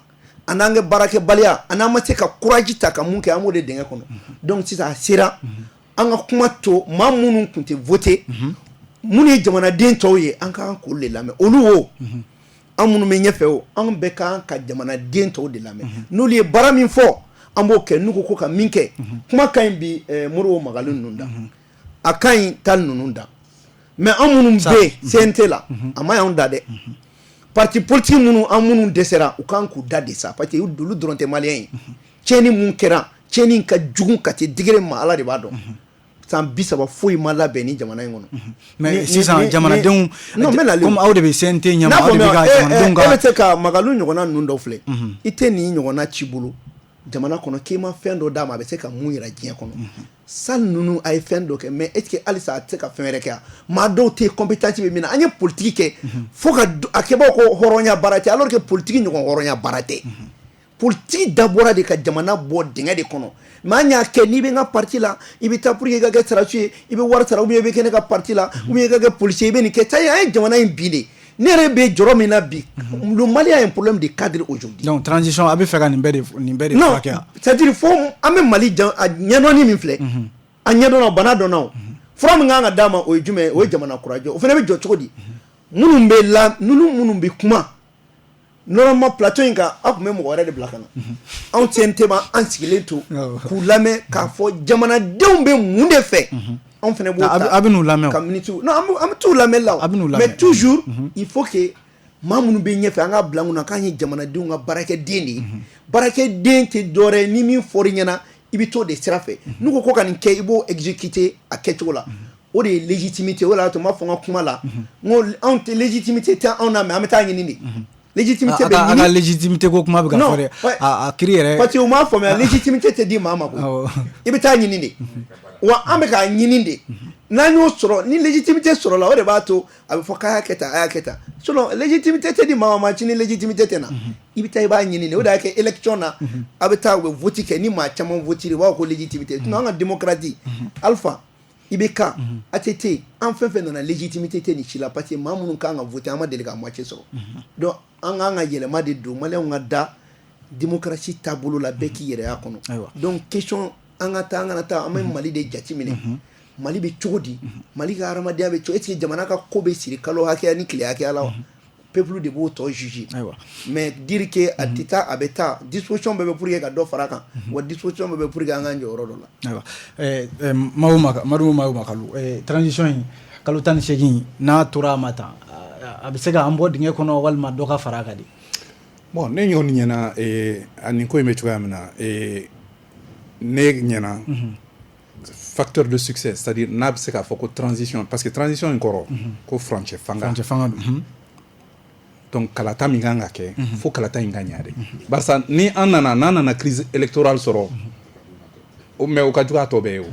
an n'an ka baarakɛbaliya an n'an ma se ka courage ta ka mun kɛ an b'o de dingɛ kɔnɔ donc sisan a sera an ka kuma to maa minnu tun tɛ voter minnu ye jamanaden tɔw ye an kan k'olu de lamɛn olu o an minnu bɛ ɲɛfɛ o an bɛɛ kan ka jamanaden tɔw de lamɛn n'olu ye baara min fɔ an b'o kɛ n'u ko ka min kɛ kuma ka ɲi bi Modibo Magali ninnu da a ka ɲi Tall ninnu da mais an minnu bɛ yen CNT la a ma y'anw da dɛ parti politique minnu an minnu dɛsɛra u kan k'u da de sa parce que olu dɔrɔn tɛ maliyɛn ye tiɲɛni mun kɛra tiɲɛni ka jugu ka se degré ma Ala de b'a dɔn san 30 foyi ma labɛn ni jamana in kɔnɔ mais sisan jamanadenw comme aw de bɛ CNT ɲɛma aw de bɛ ka jamanadenw ka e bɛ se ka Magali ɲɔgɔnna ninnu dɔw filɛ i tɛ nin ɲɔgɔnna ci bolo jamana kɔnɔ k'i ma fɛn dɔ d'a ma a bɛ se ka mun yira diɲɛ kɔnɔ Sall ninnu a ye fɛn dɔ kɛ mais est ce que halisa a tɛ se ka fɛn wɛrɛ kɛ maa dɔw tɛ compétence bɛ min na an ye politique kɛ fo ka a kɛbaaw ko hɔrɔnya baara tɛ alors que politique ɲɔgɔn hɔrɔnya baara tɛ politique dabɔra de ka jamana bɔ dingɛ de kɔnɔ mais an y'a kɛ n'i bɛ n ka parti la i bɛ taa pour que i ka kɛ sarasu ye i bɛ wari sara ou bien i bɛ kɛ ne ka parti la ou bien i ka kɛ policier i bɛ nin kɛ ça y est an ye jamana in bin de ne yɛrɛ bɛ jɔrɔ min na bi le Mali a un problème de cadre aujourd'hui donc transition a bɛ fɛ ka nin bɛɛ de furakɛ non c'est à dire fo an bɛ Mali a ɲɛdɔnni min filɛ a ɲɛdɔnna bana dɔnna fura min kan ka d'a ma o ye jumɛn ye o ye jamana kurajɛ o fana bɛ jɔ cogo di minnu bɛ kuma normalement plateau in kan aw tun bɛ mɔgɔ wɛrɛ de bila ka na anw CNT ma an sigilen to k'u lamɛn k'a fɔ jamanadenw bɛ mun de fɛ anw fana b'o ta a bɛ n'u lamɛn ka minutes non an bɛ t'u lamɛn la mais toujours il faut que maa minnu bɛ ɲɛfɛ an ka bila n kunna k'an ye jamanadenw ka baarakɛden de ye baarakɛden tɛ dɔwɛrɛ ye ni min fɔr'i ɲɛna i bɛ t'o de sira fɛ n'u ko ka nin kɛ i b'o exécuter a kɛcogo la o de ye légitimité o de y'a to n b'a fɔ n ka kuma la n ko anw tɛ légitimité tɛ anw na mais an bɛ taa ɲini de légitimité bɛ ɲini a ka légitimité ko kuma bɛ ka fɔ dɛ a kiri yɛrɛ parce que u m'a faamuya légitimité tɛ di maa ma koyi i bɛ taa ɲini de wa an bɛ k'a ɲini de n'an y'o sɔrɔ ni légitimité sɔrɔla o de b'a to a bɛ fɔ k'a y'a kɛ tan a y'a kɛ tan sinon légitimité tɛ di maa ma sini légitimité tɛ na i bɛ taa i b'a ɲini de o de y'a kɛ élection na a bɛ taa u bɛ vote kɛ ni maa caman vote u b'a fɔ ko légitimité sinon an ka démocratie Alpha IBK ATT an fɛn fɛn nana légitimité tɛ nin si la parce que maa minnu kan ka voter an ma deli ka moitié sɔrɔ donc an kan ka yɛlɛma de don maliyɛnw ka da démocratie taabolo la bɛɛ k'i yɛrɛ y'a kɔnɔ donc question an ka taa an kana taa an bɛ Mali de jateminɛ Mali bɛ cogo di Mali ka hadamadenya bɛ cogo est ce que jamana ka ko bɛ siri kalo hakɛya ni tile hakɛya la wa peuple de b'o tɔ juger mais dire que a tɛ taa a bɛ taa disposition bɛɛ bɛ pour que ka dɔ fara a kan wa disposition bɛɛ bɛ pour que an k'an jɔ yɔrɔ dɔ la Modibo Magali transition in kalo 18 n'a tora a ma tan a bɛ se ka an bɔ dingɛ kɔnɔ walima dɔ ka fara a kan de bon ne ɲɔgɔn ɲɛna a nin ko in bɛ cogoya min na ne ɲɛna facteur de succès c'est-à-dire n'a bɛ se k'a fɔ ko transition parce que transition in kɔrɔ ko furancɛ fanga don donc kalata min kan ka kɛ fo kalata in ka ɲa de barisa ni an nana n'an nana crise électorale sɔrɔ mais o ka jugu a tɔ bɛɛ ye o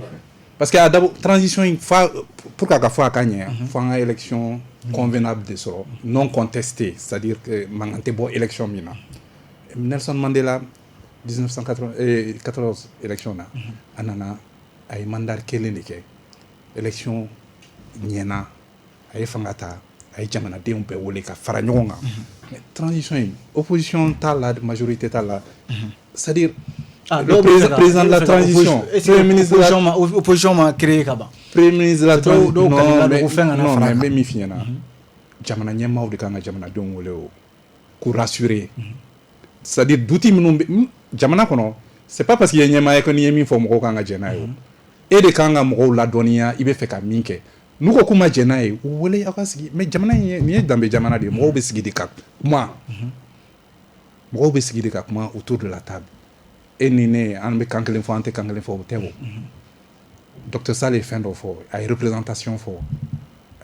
parce que a dabɔ transition in fa pour que a ka fɔ a ka ɲɛ fo an ka élection convenable de sɔrɔ non contesté c'est-à-dire que mankan tɛ bɔ élection min na Nelson Mandela 1914 élection na a nana a ye mandat kelen de kɛ élection ɲɛna a ye fanga ta a ye jamanadenw bɛɛ wele ka fara ɲɔgɔn kan mais transition in opposition t'a la majorité t'a la c'est-à-dire le président de la transition premier ministre opposition ma créé ka ban premier ministre de la transition non mais n bɛ min f'i ɲɛna jamana ɲɛmaaw de kan ka jamanadenw wele o k'u rassurer c'est-à-dire duti minnu bɛ jamana kɔnɔ c'est pas parce que i ye ɲɛmaa ye ko n'i ye min fɔ mɔgɔw kan ka jɛn n'a ye o e de kan ka mɔgɔw ladɔnniya i bɛ fɛ ka min kɛ n'u ko k'u ma jɛn n'a ye u wele aw ka sigi mais jamana in nin ye danbe jamana de ye mɔgɔw bɛ sigi de ka kuma mɔgɔw bɛ sigi de ka kuma autour de la table e ni ne an bɛ kan kelen fɔ an tɛ kan kelen fɔ o tɛ o docteur Sall ye fɛn dɔ fɔ a ye représentation fɔ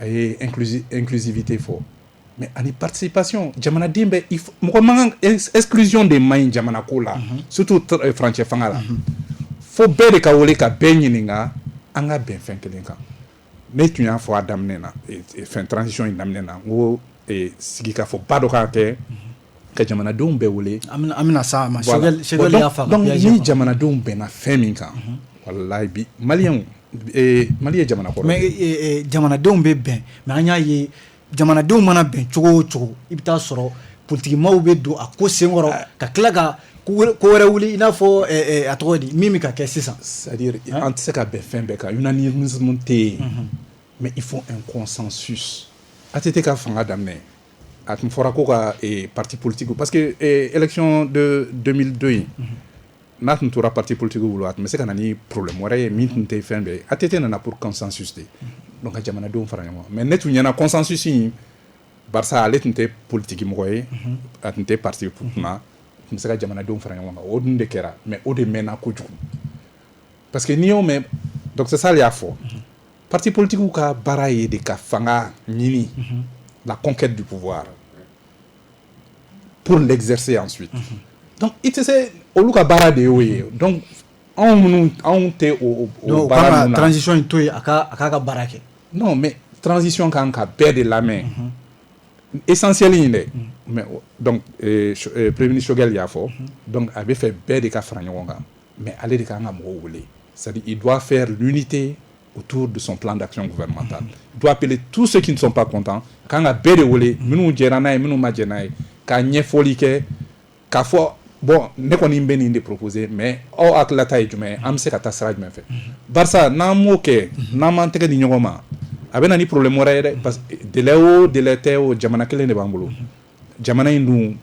a ye inclusivité fɔ mais ani participation jamanaden bɛ mɔgɔ man kan exclusion de man ɲi jamana ko la surtout farancɛ fanga la fo bɛɛ de ka wele ka bɛɛ ɲininka an ka bɛn fɛn kelen kan ne tun y'a fɔ a daminɛ na fɛn transition in daminɛ na n ko sigikafɔba dɔ ka kɛ ka jamanadenw bɛɛ wele an bɛna s'a ma Choguel y'a fa donc ni jamanadenw bɛnna fɛn min kan walayi bi maliyɛnw Mali ye jamana kɔrɔ mais jamanadenw bɛ bɛn mais an y'a ye jamanadenw mana bɛn cogo o cogo i bɛ taa sɔrɔ politikimaaw bɛ don a ko senkɔrɔ ka tila ka ko wɛrɛ wuli i n'a fɔ a tɔgɔ di min bɛ ka kɛ sisan c'est-à-dire an tɛ se ka bɛn fɛn bɛɛ kan unanimisme tɛ yen mais il faut un consensus ATT ka fanga daminɛ a tun fɔra ko ka parti politique parce que élection de 2002 in n'a tun tora parti politique bolo a tun bɛ se ka na ni problème wɛrɛ ye min tun tɛ fɛn bɛɛ ATT nana pour consensus de donc ka jamanadenw fara ɲɔgɔn kan mais ne tun ɲɛna consensus in barisa ale tun tɛ politique mɔgɔ ye a tun tɛ parti kunna tun bɛ se ka jamanadenw fara ɲɔgɔn kan o dun de kɛra mais o de mɛnna kojugu parce que n'i y'o mɛn docteur Sall y'a fɔ parti politique ka baara ye de ka fanga ɲini la conquête du pouvoir pour l'exercer ensuite donc i tɛ se olu ka baara de y'o ye donc anw tɛ o baara ninnu na transition in to yen a k'a ka baara kɛ non mais transition kan ka bɛɛ de lamɛn essentiel in dɛ mais donc premier ministre Choguel y'a fɔ donc a bɛ fɛ bɛɛ de ka fara ɲɔgɔn kan mais ale de kan ka mɔgɔw wele c'est-à-dire il doit faire l'unité autour de son plan d'action gouvernemental il doit appeler tous ceux qui ne sont pas contents kan ka bɛɛ de wele minnu jɛra n'a ye minnu ma jɛ n'a ye ka ɲɛfɔli kɛ k'a fɔ bon ne kɔni bɛ nin de proposer mais aw hakilila ye jumɛn ye an bɛ se ka taa sira jumɛn fɛ barisa n'an m'o kɛ n'an m'an tɛgɛ di ɲɔgɔn ma a bɛ na ni problème wɛrɛ ye dɛ parce que délai o délai tɛ o jamana kelen de b'an bolo jamana in dun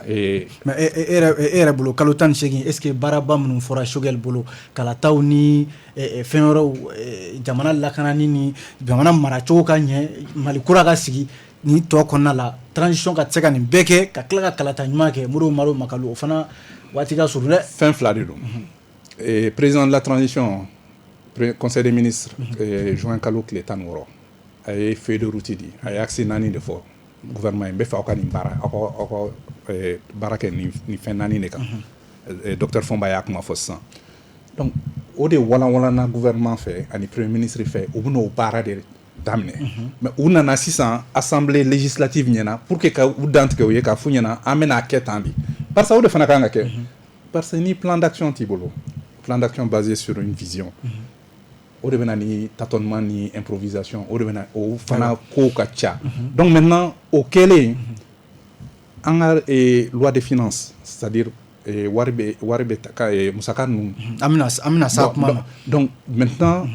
mais e yɛrɛ bolo kalo 18 est ce que baaraba minnu fɔra Choguel bolo kalataw ni fɛn wɛrɛw jamana lakanani ni jamana maracogo ka ɲɛ Mali kura ka sigi ni tɔ kɔnɔna la transition ka se ka nin bɛɛ kɛ ka tila ka kalata ɲuman kɛ Modibo Malo Makalu o fana waati ka surun dɛ fɛn fila de don président de la transition conseil des ministres juin kalo tile 16 a ye feuille de route di a ye axe 4 de fɔ gouvernement in bɛ fɛ aw ka nin baara aw ka baara kɛ nin fɛn 4 de kan docteur Fɔnba y'a kuma fɔ sisan donc o de walanwalanna gouvernement fɛ ani premier ministre fɛ u bɛna o baara de daminɛ mais u nana sisan assemblée législative ɲɛna pour que ka u dantigɛ u ye k'a f'u ɲɛna an bɛna kɛ tan de parce que o de fana kan ka kɛ parce que ni plan d'action t'i bolo plan d'action basé sur une vision o de bɛna ni tâtonnement ni improvisation o de bɛna o fana kow ka ca donc maintenant o kɛlen an ka loi de finances c'est-à-dire wari bɛ ta musaka ninnu an bɛna sa kuma ma donc maintenant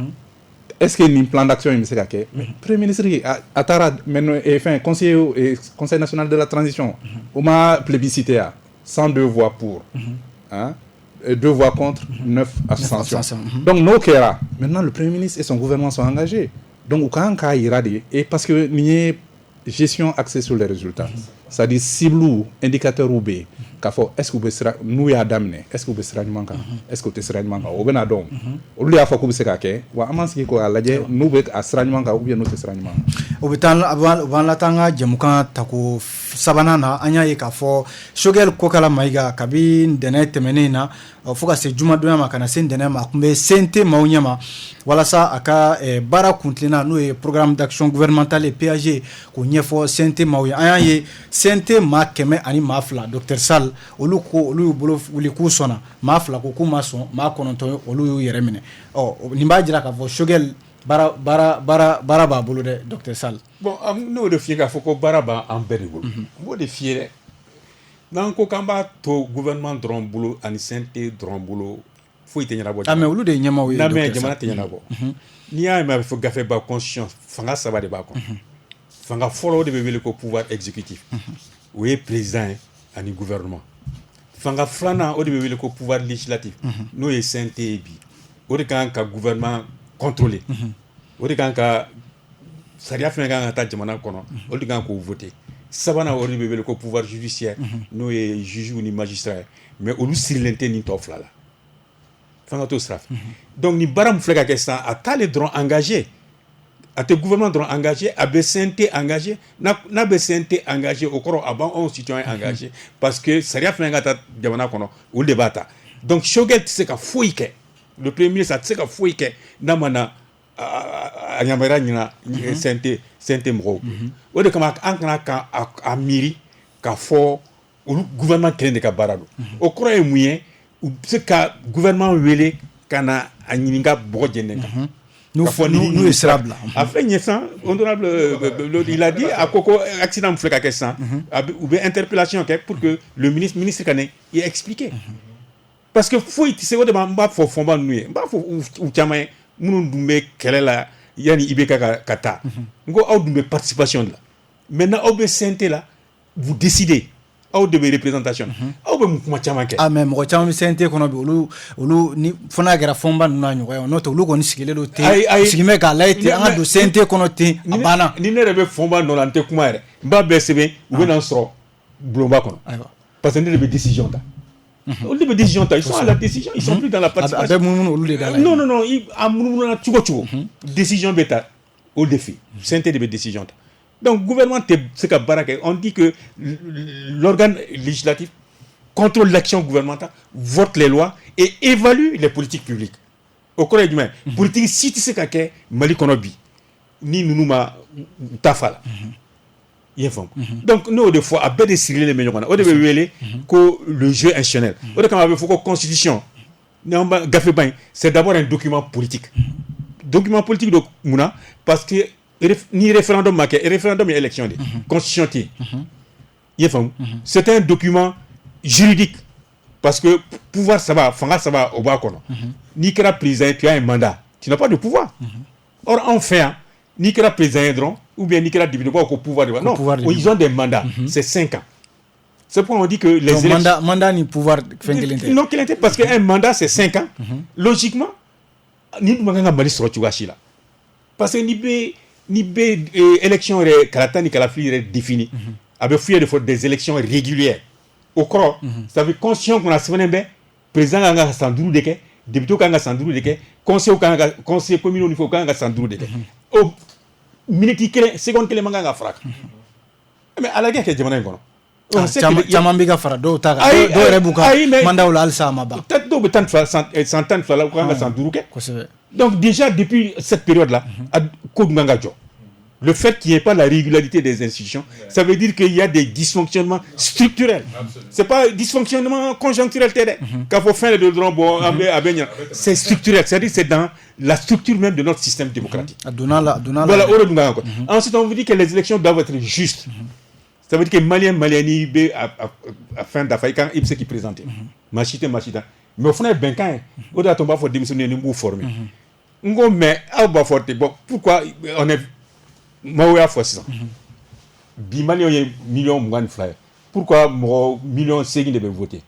est-ce que nin plan d'action in bɛ se ka kɛ premier ministre a taara fɛn conseil national de la transition o ma plébiscité ya 102 voix pour 2 voix contre 9 abstentions donc n'o kɛra maintenant le premier ministre et son gouvernement sont engagés donc u kan k'a yira de et parce que nin ye gestion axée sur les résultats c'est-à-dire cible indicateur bɛ yen k'a fɔ est-ce que u bɛ sira n'u y'a daminɛ est-ce que u bɛ sira ɲuman kan est-ce que u tɛ sira ɲuman kan o bɛna dɔn olu y'a fɔ k'u bɛ se k'a kɛ wa an b'an sigi k'o lajɛ n'u bɛ a sira ɲuman kan ou bien n'u tɛ sira ɲuman kan o bɛ b'an lataa an ka jɛmukan tako sabanan na an y'a ye k'a fɔ Choguel Kokala Mayiga kabi ntɛnɛn tɛmɛnen na fo ka se jumadonya ma ka na se ntɛnɛn ma a tun bɛ CNT maaw ɲɛma walasa a ka baara kuntilenna n'o ye programme d'action gouvernementale PAG k'o ɲɛfɔ CNT maaw ye an y'a ye CNT maa 102 docteur Sall olu y'u bolo wuli k'u sɔnna maa 2 ko k'u ma sɔn maa 9 olu y'u yɛrɛ minɛ nin b'a jira k'a fɔ Choguel bara b'a bolo dɛ docteur Sall. Bon n'o de fiyɛ k'a fɔ ko baara b'an bɛɛ de bolo n b'o de fiyɛ dɛ n'an ko k'an b'a to gouvernement dɔrɔn bolo ani CNT dɔrɔn bolo foyi tɛ ɲɛnabɔ mais olu de ye ɲɛmaaw ye docteur Sall jamana tɛ ɲɛnabɔ n'i y'a mɛn a bɛ fɔ gafeba constitution fanga 3 de b'a kɔnɔ fanga fɔlɔ de bɛ wele ko pouvoir exécutif o ye président ye ani gouvernement fanga filanan o de bɛ wele ko pouvoir législatif n'o ye CNT ye bi o de kan ka gouvernement contrôler o de kan ka sariya fɛnɛ kan ka taa jamana kɔnɔ o de kan k'o voter sabanan o de bɛ wele ko pouvoir judiciaire n'o ye juge ni magistrat ye mais olu sirilen tɛ nin tɔ fila la fanga t'o sira fɛ donc ni baara min filɛ ka kɛ sisan a t'ale dɔrɔn engagé a tɛ gouvernement dɔrɔn engagé a bɛ CNT engagé n'a bɛ CNT engagé o kɔrɔ a b'anw citoyen engagé parce que sariya fɛnɛ ka taa jamana kɔnɔ olu de b'a ta donc Choguel tɛ se ka foyi kɛ le premier ministre a tɛ se ka foyi kɛ n'a ma na a yamaruya ɲina CNT mɔgɔw o de kama an kana a miiri k'a fɔ olu gouvernement kelen de ka baara don o kɔrɔ ye mun ye u bɛ se ka gouvernement wele ka na a ɲininka bɔgɔ jɛnnen kan n'u ye sira bila a filɛ ɲɛ sisan honorable il a dit a ko ko accident min filɛ ka kɛ sisan u bɛ interpellation kɛ pour que le ministre ka na i expliquer parce que foyi tɛ se o de ma n b'a fɔ fɔnba ninnu ye n b'a fɔ u caman ye minnu dun bɛ kɛlɛ la yanni IBK ka taa n ko aw dun bɛ participation de la maintenant aw bɛ CNT la vous décidez aw de bɛ représentation aw bɛ mun kuma caman kɛ mais mɔgɔ caman bɛ CNT kɔnɔ bi olu ni fo n'a kɛra fɔnba ninnu n'a ɲɔgɔn ye n'o tɛ olu kɔni sigilen don ten u sigilen bɛ k'a lajɛ ten an ka don CNT kɔnɔ ten a banna ni ne yɛrɛ bɛ fɔnba nɔ la n tɛ kuma yɛrɛ n b'a bɛɛ sɛbɛn u bɛ na n sɔrɔ bulonba kɔnɔ parce que ne de bɛ décision ta olu de bɛ décision ta ils sont à la décision ils sont plus dans la participation a bɛ munumunu olu de da la non a munumunu na cogo cogo décision bɛ ta o de fɛ CNT de bɛ décision ta donc gouvernement tɛ se ka baara kɛ on dit que l'organe législatif contrôle l'action gouvernementale vote les lois et évalue les politiques publiques o kɔrɔ ye jumɛn politique si tɛ se ka kɛ Mali kɔnɔ bi ni ninnu ma ta fa la i y'a faamu donc n'o de fɔ a bɛɛ de sirilen bɛ ɲɔgɔn na o de bɛ wele ko le jeu institutionnel o de kama a bɛ fɔ ko constitution n'an b'a gafeba in c'est d'abord un document politique don mun na parce que ni référendum ma kɛ référendum ye élection de constitution tɛ yen i y'a faamu c'est un document juridique parce que pouvoir saba fanga saba o b'a kɔnɔ n'i kɛra président tu as un mandat tu n'as pas de pouvoir or anw fɛ yan n'i kɛra président ye dɔrɔn ou bien n'i kɛra député ko pouvoir de b'a non ils ont des mandats c'est 5 ans c'est pourquoi on dit que les élections mandat ni pouvoir fɛn kelen tɛ non kelen tɛ parce que un mandat c'est 5 ans logiquement ni dun ma kan ka Mali sɔrɔ cogoya si la parce que ni bɛ élection yɛrɛ kalata ni kalafili yɛrɛ défini a bɛ f'u ye de fɔ des élections régulières o kɔrɔ ça veut constitution kɔnɔ a sɛbɛnnen bɛ président kan ka san 5 de kɛ député kan ka san 5 de kɛ conseil communaux ni fɛnw kan ka san 5 de kɛ o minute kelen seconde kelen man kan ka fara kan mais ala kɛ jamana in kɔnɔ caman bɛ ka fara dɔw ta kan dɔw yɛrɛ b'u ka mandat la halisa a ma ban dɔw bɛ 112 la u kan ka san 5 kɛ kosɛbɛ donc déjà depuis cette période là ko dun kan ka jɔ le fait qu'il n'y ait pas la régularité des institutions, ça veut dire qu'il y a des dysfonctionnements structurels. C'est pas dysfonctionnement conjoncturel. C'est structurel, c'est-à-dire c'est dans la structure même de notre système démocratique. Voilà. Ensuite, on vous dit que les élections doivent être justes. Ça veut dire que Malien, à fin d'affaire, quand il sait qui présente, machita. Mais au fond, il y a bien quand on a tombé pour démissionner, nous former. Mais pourquoi on est Maouya fois 600. Bimali y a millions de flyers. Pourquoi millions de de voter?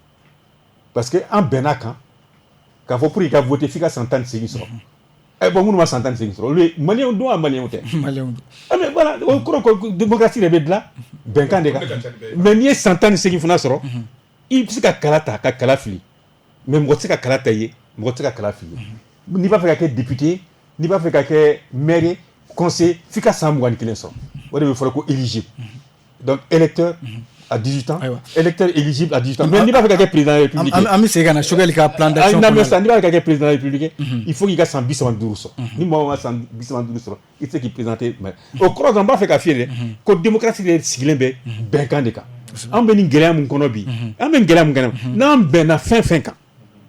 Parce que en Benakan, quand vous pour y voter, il faut 100 ans de série. Eh bon, nous avons 100 ans de série. Les Maliens doivent Maliens. Mais voilà, on croit que la démocratie est là. Benkan de mais ni 100 ans de série, il faut que Kalata, Kalafili. Même si vous avez Kalata, vous avez Kalafili. Ni pas faire que député, ni pas faire que maire. Conseil, fika samouani kilen son. On devait faire éligible. Donc électeur à 18 ans, électeur éligible à 18 ans. Mais il n'y a pas de président de la République. Ami Segana, Choguel qui a plan d'action. Il n'y a pas de président de la République. Il faut qu'il y ait 112. Ni moi 112. Il faut qu'il présente. Au croix on va faire fier que démocratie est sigilembe ben kandeka. On ben ngela mun kono bi. On ben ngela mun kana. Nan ben na fin 5 ans.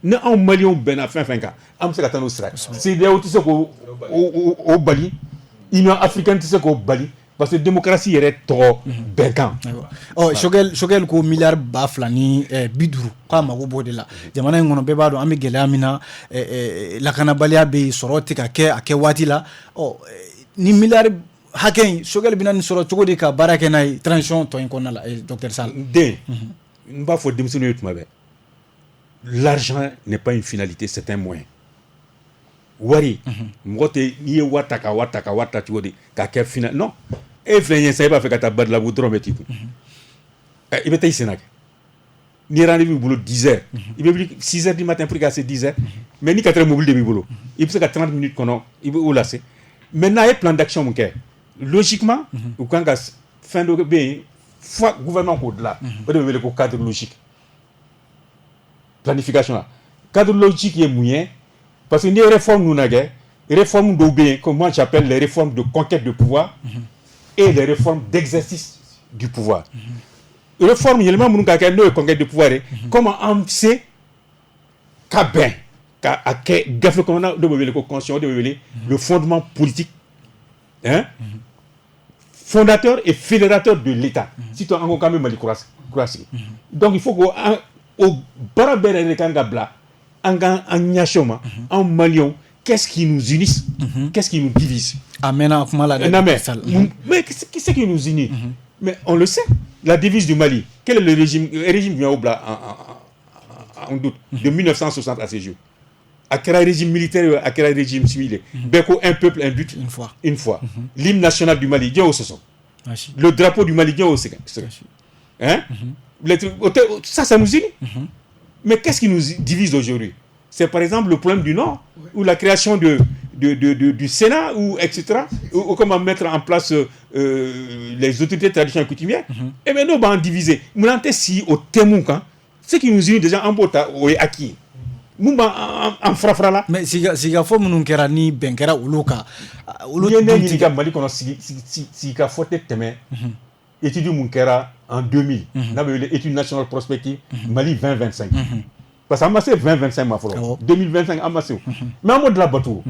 ne anw maliyɛnw bɛnna fɛn fɛn kan an bɛ se ka taa n'o sira ye CEDEAO tɛ se k'o bali Union africaine tɛ se k'o bali parce que démocratie yɛrɛ tɔgɔ bɛnkan. Choguel ko miliyari 2,000 ni 50 k'a mago b'o de la jamana in kɔnɔ bɛɛ b'a dɔn an bɛ gɛlɛya min na lakanabaliya bɛ yen sɔrɔ tɛ ka kɛ a kɛ waati la ni miliyari hakɛ in Choguel bɛna nin sɔrɔ cogo di ka baara kɛ n'a ye transition tɔ in kɔnɔna la docteur Sall. Den n b'a fɔ denmisɛnninw ye tuma bɛɛ l'argent n'est pas une finalité c'est un moyen. Wari mɔgɔ tɛ n'i ye wari ta ka wari ta cogo di k'a kɛ final non e filɛ ɲɛ sisan e b'a fɛ ka taa Badalabu dɔrɔn bɛ t'i kun i bɛ taa i senna kɛ ni rendez-vous b'i bolo 10 heures i bɛ wuli 6 heures du matin pour que ka se 10 heures mais ni 4 heures mobile de b'i bolo i bɛ se ka 30 minutes kɔnɔ i bɛ o lase maintenant a ye plan d'action mun kɛ logiquement u kan ka fɛn dɔ bɛ yen fo gouvernement k'o dilan o de bɛ wele ko cadre logique planification la cadre logique ye mun ye parce que ni réforme nous n'avons réformes d'obéir, que moi j'appelle les réformes de conquête de pouvoir et les réformes d'exercice du pouvoir. Réforme, il y a une conquête de pouvoir. Comment on sait qu'à bien, qu'à le fondement politique, hein, fondateur et fédérateur de l'État. Si tu as quand même mal croissé. Donc il faut qu'au barabère de Kangabla, en Malion, qu'est-ce qui nous unit, qu'est-ce qui nous divise. Mais qu'est-ce qui nous unit? Mais on le sait, la devise du Mali, quel est le régime? Le régime vient au blas en doute, de 1960 à ces jours. À quel régime militaire, à quel régime civil? Beko, un peuple, un but, une fois. L'hymne national du Mali, Dieu au Soso. Le drapeau du Mali, Dieu au Ségan. Hein? Ça nous unit. Mais qu'est-ce qui nous divise aujourd'hui? C'est par exemple le problème du Nord, ou la création du Sénat, ou etc., ou comment mettre en place les autorités traditionnelles coutumières. Et maintenant, on va en diviser. Maintenant, si au Témoukan, ce qui nous unit déjà en Bota, ou est acquis. Nous, en frafra là. Mais si il y a une kera ni benkera uluka, il y a Mali qu'on a si ka faute témé. Étude Munkera en 2000, l'étude nationale prospective Mali 2025. Parce que amassé 2025 ma frère. 2025 amassé. Mais en mode de la bateau.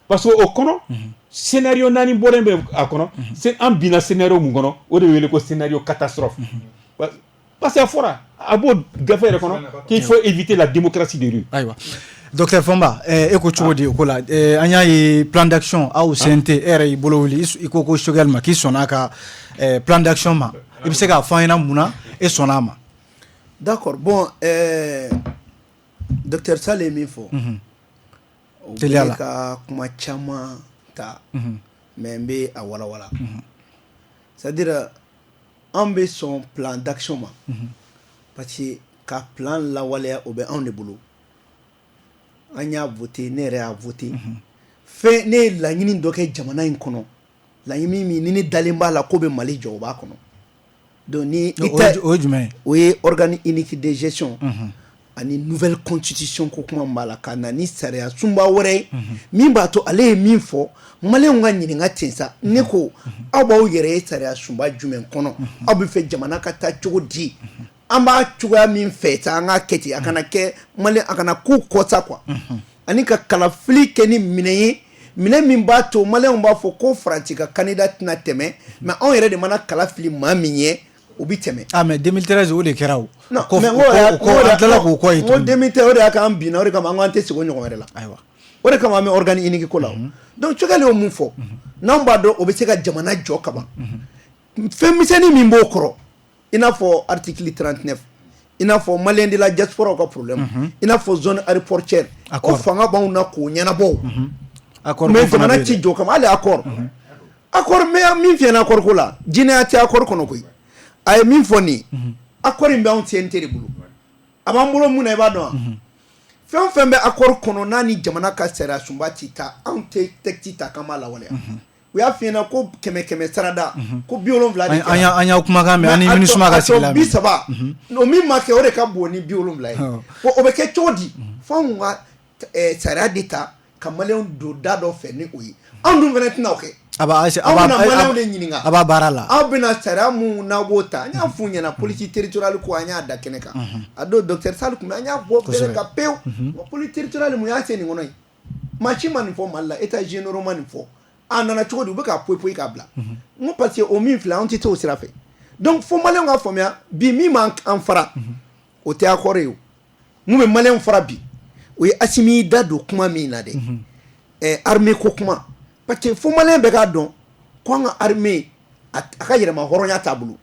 Parce que au Kono, scénario nani borembe à Kono, c'est un bina scénario mungono, ou de le scénario catastrophe. Parce que fora, à beau gaffer qu'il faut éviter la démocratie des rues. Docteur Fomba, écoute di okola, anya yi plan d'action au CNT ere bolowili ikoko Choguel ma ki sonaka plan d'action ma. Ibse ka fayna muna e sonama. D'accord. Bon, Docteur Sall min fo. Teliala ka kuma chama ta. Mais mbe a wala wala. C'est-à-dire on be son plan d'action ma. Parce que ka plan la wala obe on de boulot. An y'a voté ne yɛrɛ y'a voté fɛn ne ye laɲini dɔ kɛ jamana in kɔnɔ laɲini min ni ne dalen b'a la ko bɛ Mali jɔ o b'a kɔnɔ donc ni i tɛ o ye jumɛn ye o ye organe unique de gestion ani nouvelle constitution ko kuma min b'a la ka na ni sariya sunba wɛrɛ ye min b'a to ale ye min fɔ maliyɛnw ka ɲininka ten sa ne ko aw b'aw yɛrɛ ye sariya sunba jumɛn kɔnɔ aw bɛ fɛ jamana ka taa cogo di an b'a cogoya min fɛ ta an ka kɛ ten a kana kɛ maliyɛn a kana k'u kɔ sa quoi ani ka kalafili kɛ ni minɛn ye minɛn min b'a to maliyɛnw b'a fɔ ko Faransi ka candidat tɛna tɛmɛ mais anw yɛrɛ de mana kalafili maa min ye o bi tɛmɛ. Ah mais 2013 o de kɛra o. non mais n ko 2013 o de y'a k'an binna o de kama an ko an tɛ sigi o ɲɔgɔn wɛrɛ la. ayiwa o de kama an bɛ organe unique ko la o donc Choguel y'o mun fɔ n'anw b'a dɔn o bɛ se ka jamana jɔ kaban fɛn misɛnnin min b'o kɔrɔ i n'a fɔ article 39 i n'a fɔ malien de la diaspora ka problème i n'a fɔ zone aéroportière o fanga b'anw na k'o ɲɛnabɔ mais jamana ci jɔ kama hali accord mais min fiyɛ accord ko la jinɛya tɛ accord kɔnɔ koyi a ye min fɔ nin accord in bɛ anw CNT de bolo a b'an bolo mun na i b'a dɔn wa fɛn o fɛn bɛ accord kɔnɔ n'a ni jamana ka sariya sunba ti ta anw tɛ texte ta k'an b'a lawaleya u y'a f'i ɲɛna ko 100 sarada ko 70 de kɛra an y'a kumakan mɛn ani MINUSMA ka sigi la 30 o min ma kɛ o de ka bon ni 70 ye o bɛ kɛ cogo di fo anw ka sariya de ta ka maliyɛnw don da dɔ fɛ ni o ye an dun fɛnɛ tɛna o kɛ aba baara la aw bɛna sariya mun n'a b'o ta an y'a f'u ɲɛna police territoriale ko an y'a da kɛnɛ kan a don docteur Sall kun bɛ an y'a bɔ kɛnɛ kan pewu police territoriale mun y'a se nin kɔnɔ yen maa si ma nin fɔ Mali la état généraux ma nin fɔ a nana cogo di u bɛ k'a poyi k'a bila n ko parce que o min filɛ an tɛ t'o sira fɛ donc fo maliyɛnw ka faamuya bi min m'an fara o tɛ accord ye o mun bɛ maliyɛnw fara bi o ye Asimi da don kuma min na dɛ armée ko kuma parce que fo maliyɛn bɛɛ k'a dɔn ko an ka armée a ka yɛlɛma hɔrɔnya t'a bolo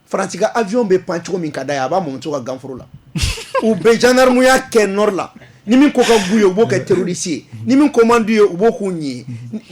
Faransi ka avion bɛ pan cogo min ka d'a ye a b'a mɔmuso ka ganforo la u bɛ gendarmeya kɛ nord la ni min ko ka gu ye u b'o kɛ terroriste ye ni min commande ye u b'o k'u ɲi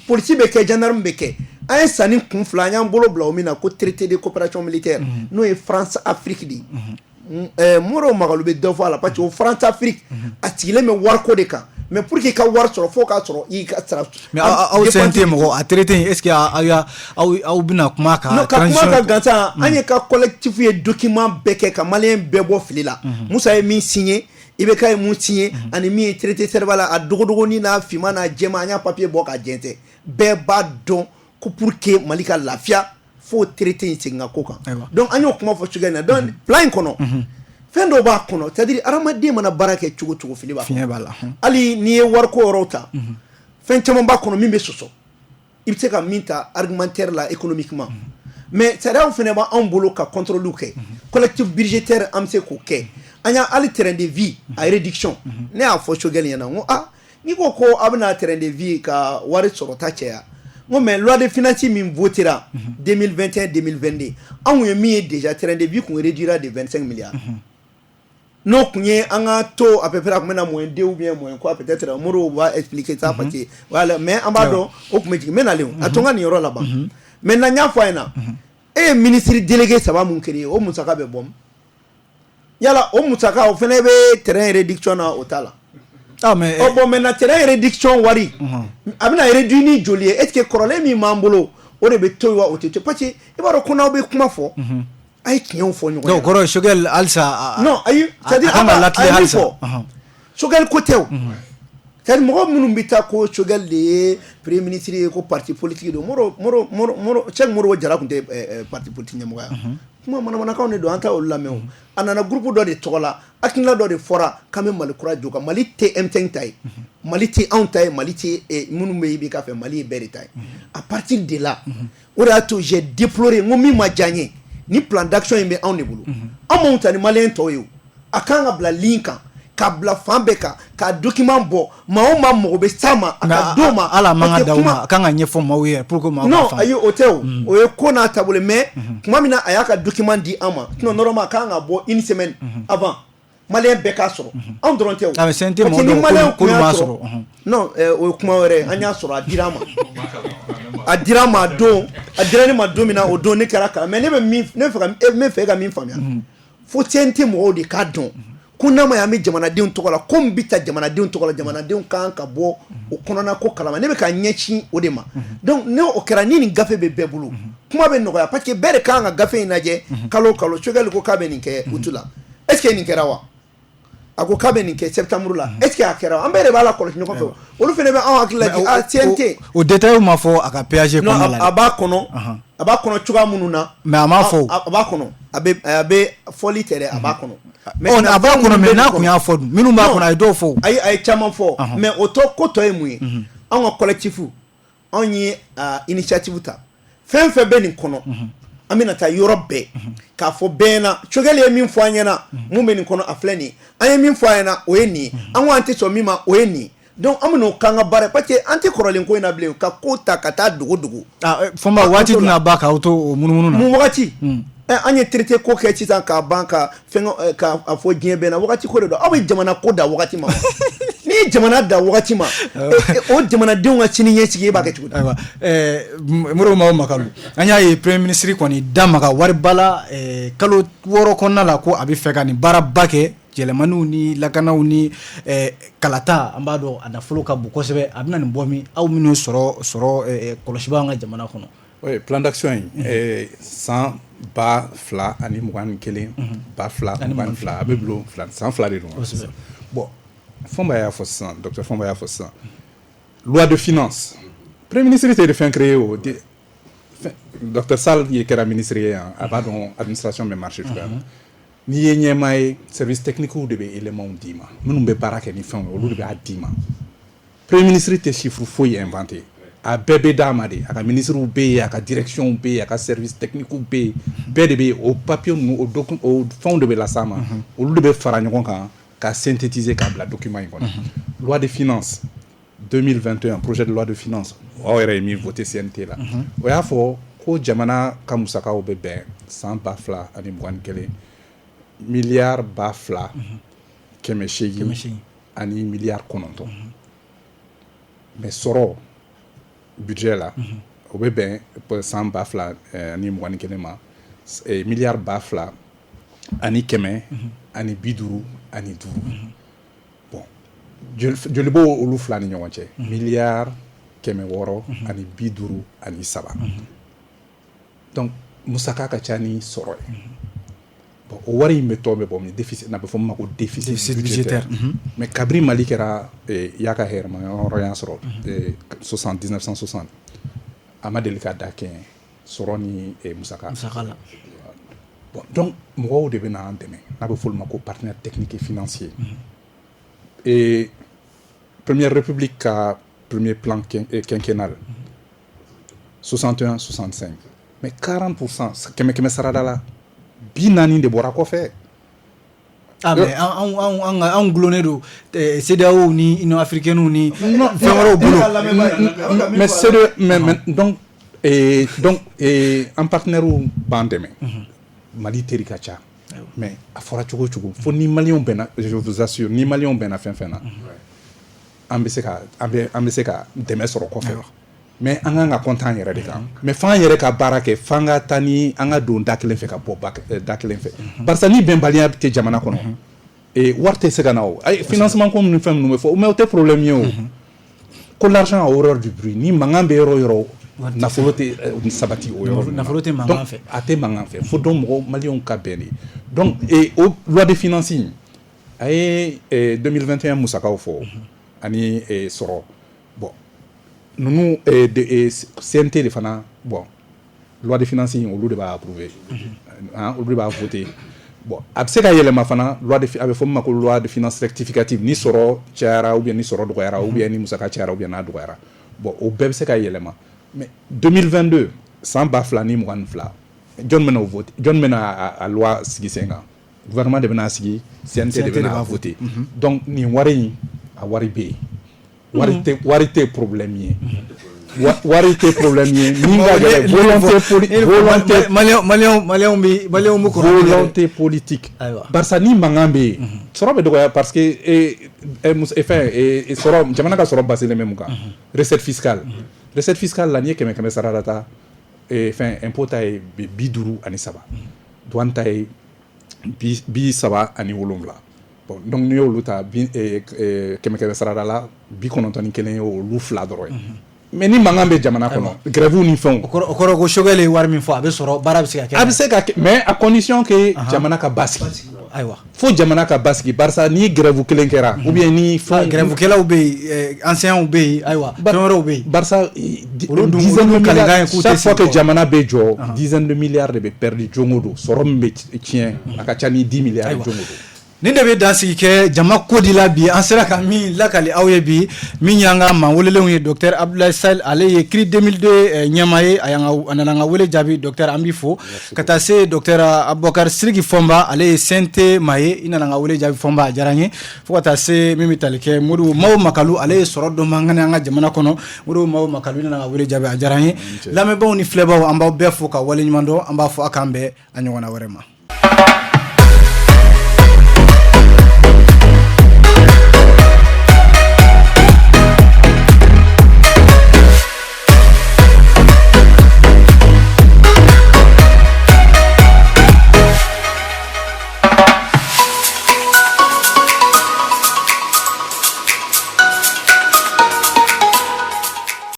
polisi bɛ kɛ gendarme bɛ kɛ an ye sanni kun fila an y'an bolo bila o min na ko traité de coopération militaire n'o ye France Afrique de ye Moro Magalu bɛ dɔ fɔ a la parce que o France Afrique a sigilen bɛ wariko de kan mais pour que i ka wari sɔrɔ fo k'a sɔrɔ i ka sara mais aw CNT mɔgɔ a traité in est ce que aw bɛna kuma ka transition ka gansan an ye ka collectif ye document bɛɛ kɛ ka maliyɛn bɛɛ bɔ fili la Musa ye min signé IBK ye mun signé ani min ye traité Serba la a dogodogonin n'a finman n'a jɛman an y'a papier bɔ ka jɛnsɛn bɛɛ b'a dɔn ko pour que Mali ka lafiya fo traité in segin ka ko kan donc an y'o kuma fɔ cogoya in na donc plan in kɔnɔ fɛn dɔ b'a kɔnɔ c'est à dire adamaden mana baara kɛ cogo cogo fili b'a la hali n'i ye wariko yɔrɔw ta fɛn caman b'a kɔnɔ min bɛ sɔsɔ i bɛ se ka min ta argumentaire la économiquement mais sariyaw fɛnɛ b'an bolo ka contrôle kɛ collectif budgétaire an bɛ se k'o kɛ an y'a hali terrain de vie a réduction ne y'a fɔ Choguel ɲɛna n ko n'i ko ko a bɛna terrain de vie ka wari sɔrɔta caya n ko mais loi de finances min votera 2021-2022 anw ye min ye déjà terrain de vie kun réduira de 25 milliards n'o kun ye an ka to à peu près a kun bɛna moins 2 ou bien moins quoi peut-être Moro va expliquer ça parce que voilà mais an b'a dɔn o kun bɛ jigin n bɛ nalen o a to n ka nin yɔrɔ laban maintenant n y'a fɔ a ɲɛna e ye ministre délégué 3 mun créé o musaka bɛ bɔ yala o musaka o fɛnɛ bɛ terrain réduction na o t'a la mais bon maintenant terrain réduction wari a bɛna réduire ni joli ye est ce que kɔrɔlen min b'an bolo o de bɛ to yen wa o tɛ to parce que i b'a dɔn ko n'aw bɛ kuma fɔ a ye tiɲɛw fɔ ɲɔgɔn ye donc kɔrɔ Choguel halisa non ayi c'est à dire a ye min fɔ Choguel ko tɛ o c'est à dire mɔgɔ minnu bɛ taa ko Choguel de ye premier ministre ye ko parti politique don Moro Cheikh Moro Jara tun tɛ parti politique ɲɛmɔgɔ ye kuma manamanakanw de don an ta olu lamɛn o a nana groupe dɔ de tɔgɔ la hakilina dɔ de fɔra k'an bɛ Mali kura jɔ ka Mali tɛ M5 ta ye Mali tɛ anw ta ye Mali tɛ minnu bɛ IBK fɛ Mali ye bɛɛ de ta ye à partir de là o de y'a to j'ai déploré n ko min ma diya n ye ni plan d'action in bɛ anw de bolo an m'anw ta ni maliyɛn tɔw ye o a kan ka bila ligne kan k'a bila fan bɛɛ kan ka document bɔ maa o maa mago bɛ s'a ma a ka d'o ma ala man ka d'aw ma a kan ka ɲɛfɔ maaw ye pour que maaw non ayi o tɛ o o ye ko n'a taabolo mais tuma min na a y'a ka document di an ma sinon normalement a kan ka bɔ une semaine avant maliyɛn bɛɛ k'a sɔrɔ anw dɔrɔn tɛ o parce que ni maliyɛn kun y'a sɔrɔ non o ye kuma wɛrɛ an y'a sɔrɔ a dira ma a dira ma don a dira ne ma don min na o don ne kɛra kalan mais ne bɛ fɛ ka min faamuya fo CNT mɔgɔw de k'a dɔn ko n'a ma y'an bɛ jamanadenw tɔgɔ la ko n bɛ ta jamanadenw tɔgɔ la jamanadenw kan ka bɔ o kɔnɔna ko kalama ne bɛ ka ɲɛsin o de ma donc n'o kɛra ni nin gafe bɛ bɛɛ bolo kuma bɛ nɔgɔya parce que bɛɛ de kan ka gafe in lajɛ kalo o kalo Choguel ko k'a bɛ nin kɛ utu la est ce que nin kɛra wa a ko k'a bɛ nin kɛ septembre la est ce que a kɛra an bɛɛ de b'a la kɔlɔsi ɲɔgɔn fɛ olu fana bɛ anw hakili lajɛ CNT o détail ma fɔ a ka péage kɔnɔna la a b'a kɔnɔ cogoya minnu na mais a m'a fɔ a b'a kɔnɔ a bɛ fɔli tɛ dɛ a b'a kɔnɔ a b'a kɔnɔ mais n'a kun y'a fɔ dun minnu b'a kɔnɔ a ye dɔw fɔ a ye caman fɔ mais o tɔ ko tɔ ye mun ye anw ka collectif anw ye initiative ta fɛn fɛn bɛ nin kɔnɔ an bɛna taa yɔrɔ bɛɛ k'a fɔ bɛɛ ɲɛna Choguel ye min fɔ an ɲɛna mun bɛ nin kɔnɔ a filɛ nin ye an ye min fɔ a ɲɛna o ye nin ye an ko an tɛ sɔn min ma o ye nin ye donc an bɛ n'o k'an ka baara parce que an tɛ kɔrɔlen ko in na bilen ka ko ta ka taa dogo dogo Fɔnba waati tɛna ban k'aw to o munumunu na mun wagati an ye traité ko kɛ sisan k'a ban ka fɛn ka a fɔ diɲɛ bɛɛ na wagati ko de don aw bɛ jamana ko da wagati ma n'i ye jamana da wagati ma o jamanadenw ka sini ɲɛsigi e b'a kɛ cogo di ayiwa Moro Makalu an y'a ye premier ministre kɔni da maga wariba la kalo 6 kɔnɔna la ko a bɛ fɛ ka nin baaraba kɛ yɛlɛmaniw ni lakanaw ni kalata an b'a dɔn a nafolo ka bon kosɛbɛ a bɛna nin bɔ min aw minnu sɔrɔ kɔlɔsibaaw an ka jamana kɔnɔ oui plan d'action in 100,021 2,022 a bɛ bilo 100 de don bon Fɔnba y'a fɔ sisan docteur Fɔnba y'a fɔ sisan loi de finance Premier ministre était de fin créé au Dr Sall qui était ministre avant donc administration mais marché tout ni yéñemaay service technique ou de élément dima mënu be baraka ni fam lu de adima premier ministre te chiffre foi inventé a bébé damade aka ministre ou be aka direction be aka service technique ou be bdb au papier au document au fond de la sama au lu de fara ñon kan ka synthétiser ka la document yi loi de finances 2021 projet de loi de finances aurait mis voté CNT là o ya fo ko jamana kamusaka o be ben sans bafla ani mwan kele milliard bafla keme shegi ani milliard kononto mais soro budget là o be ben pour sans bafla ani mwan kele ma milliard bafla ani keme ani biduru ani duru bon je le bo olu fla ni ñonche milliard keme woro ani biduru ani saba donc musaka ka chani soro bon o wari me tombe bon déficit na be fo mako déficit budgétaire mais kabri mali kera yaka herma on rien soro 1960 amadel ka daken soro ni musaka la bon donc mo de bena andeme na be fo mako partenaire technique et financier et première république ka premier plan quinquennal 61-65 mais 40% keme sarada la binani de bora ko fe mais en glonné do CEDEAO ni Union africaine ni fewaro bolo mais c'est donc en partenaire ou bandeme Mali terikacha mais a fora chugo fo ni malion bena je vous assure ni malion bena fena ambeseka deme soro ko fe mais an nga content yere de kan mais fan yere ka barake fanga tani an ga don dakelen fe ka bo dakelen fe barsa ni ben balia te jamana kono et warte se ganaw ay financement ko nous femme nous me faut mais o problème yo ko l'argent a horreur du bruit ni mangambe yoro na folote sabati o yoro na folote mangan fe ate mangan fe faut donc mo malion ka beni donc et au loi de financing ay 2021 musaka fo ani soro bon nous CNT de fana bon loi de financing au lieu de ba approuver hein au lieu de ba voter bon abseka yelema fana loi de avec forme ko loi de finances rectificative ni soro tiara ou bien ni soro doyara ou bien ni musaka tiara ou bien na doyara bon au beb seka yelema mais 2022 sans bafla ni mwan fla John mena vote John mena a loi sigi senga gouvernement de bena sigi CNT de bena voter donc ni wari a wari be warite problème yi warite problème yi ninga volonté politique barsa ni mangambe soro be doya parce que et soro jamana ka soro basé le même cas recette fiscale la nie keme sarata et fin impôt tay biduru ani saba douane tay bi saba ani wolongla bon donc ni olu ta bi keme sarada la bi konontoni kelen yo lu fla doro mais ni mangambe jamana kono grève ni fon okoro go shogele war min fo abe soro bara bi se ka mais à condition que jamana ka baski aywa fo jamana ka baski barsa ni grève kelen kera ou bien ni fon grève kela ou be ancien ou be aywa tomero be barsa chaque fois que jamana be jo dizaines de milliards de be perdu jongodo soro mbe tien akachani 10 milliards jongodo ni de be dansigi ke jama kodi la bi an sera ka min lakali awye bi min yanga ma wolele wi docteur Abdoulaye Sall ale écrit 2002 nyamaye ayanga ananga wole jabi docteur Ambifo kata se docteur Abubakar Sirgi Fomba ale sente maye inanga wole jabi Fomba jaranye fo kata se mimi talike mudu maw makalu ale soro do mangane anga jamana kono mudu maw makalu inanga wole jabi jaranye lambe bon ni fleba amba be fo ka wole nyimando amba fo akambe anyona warema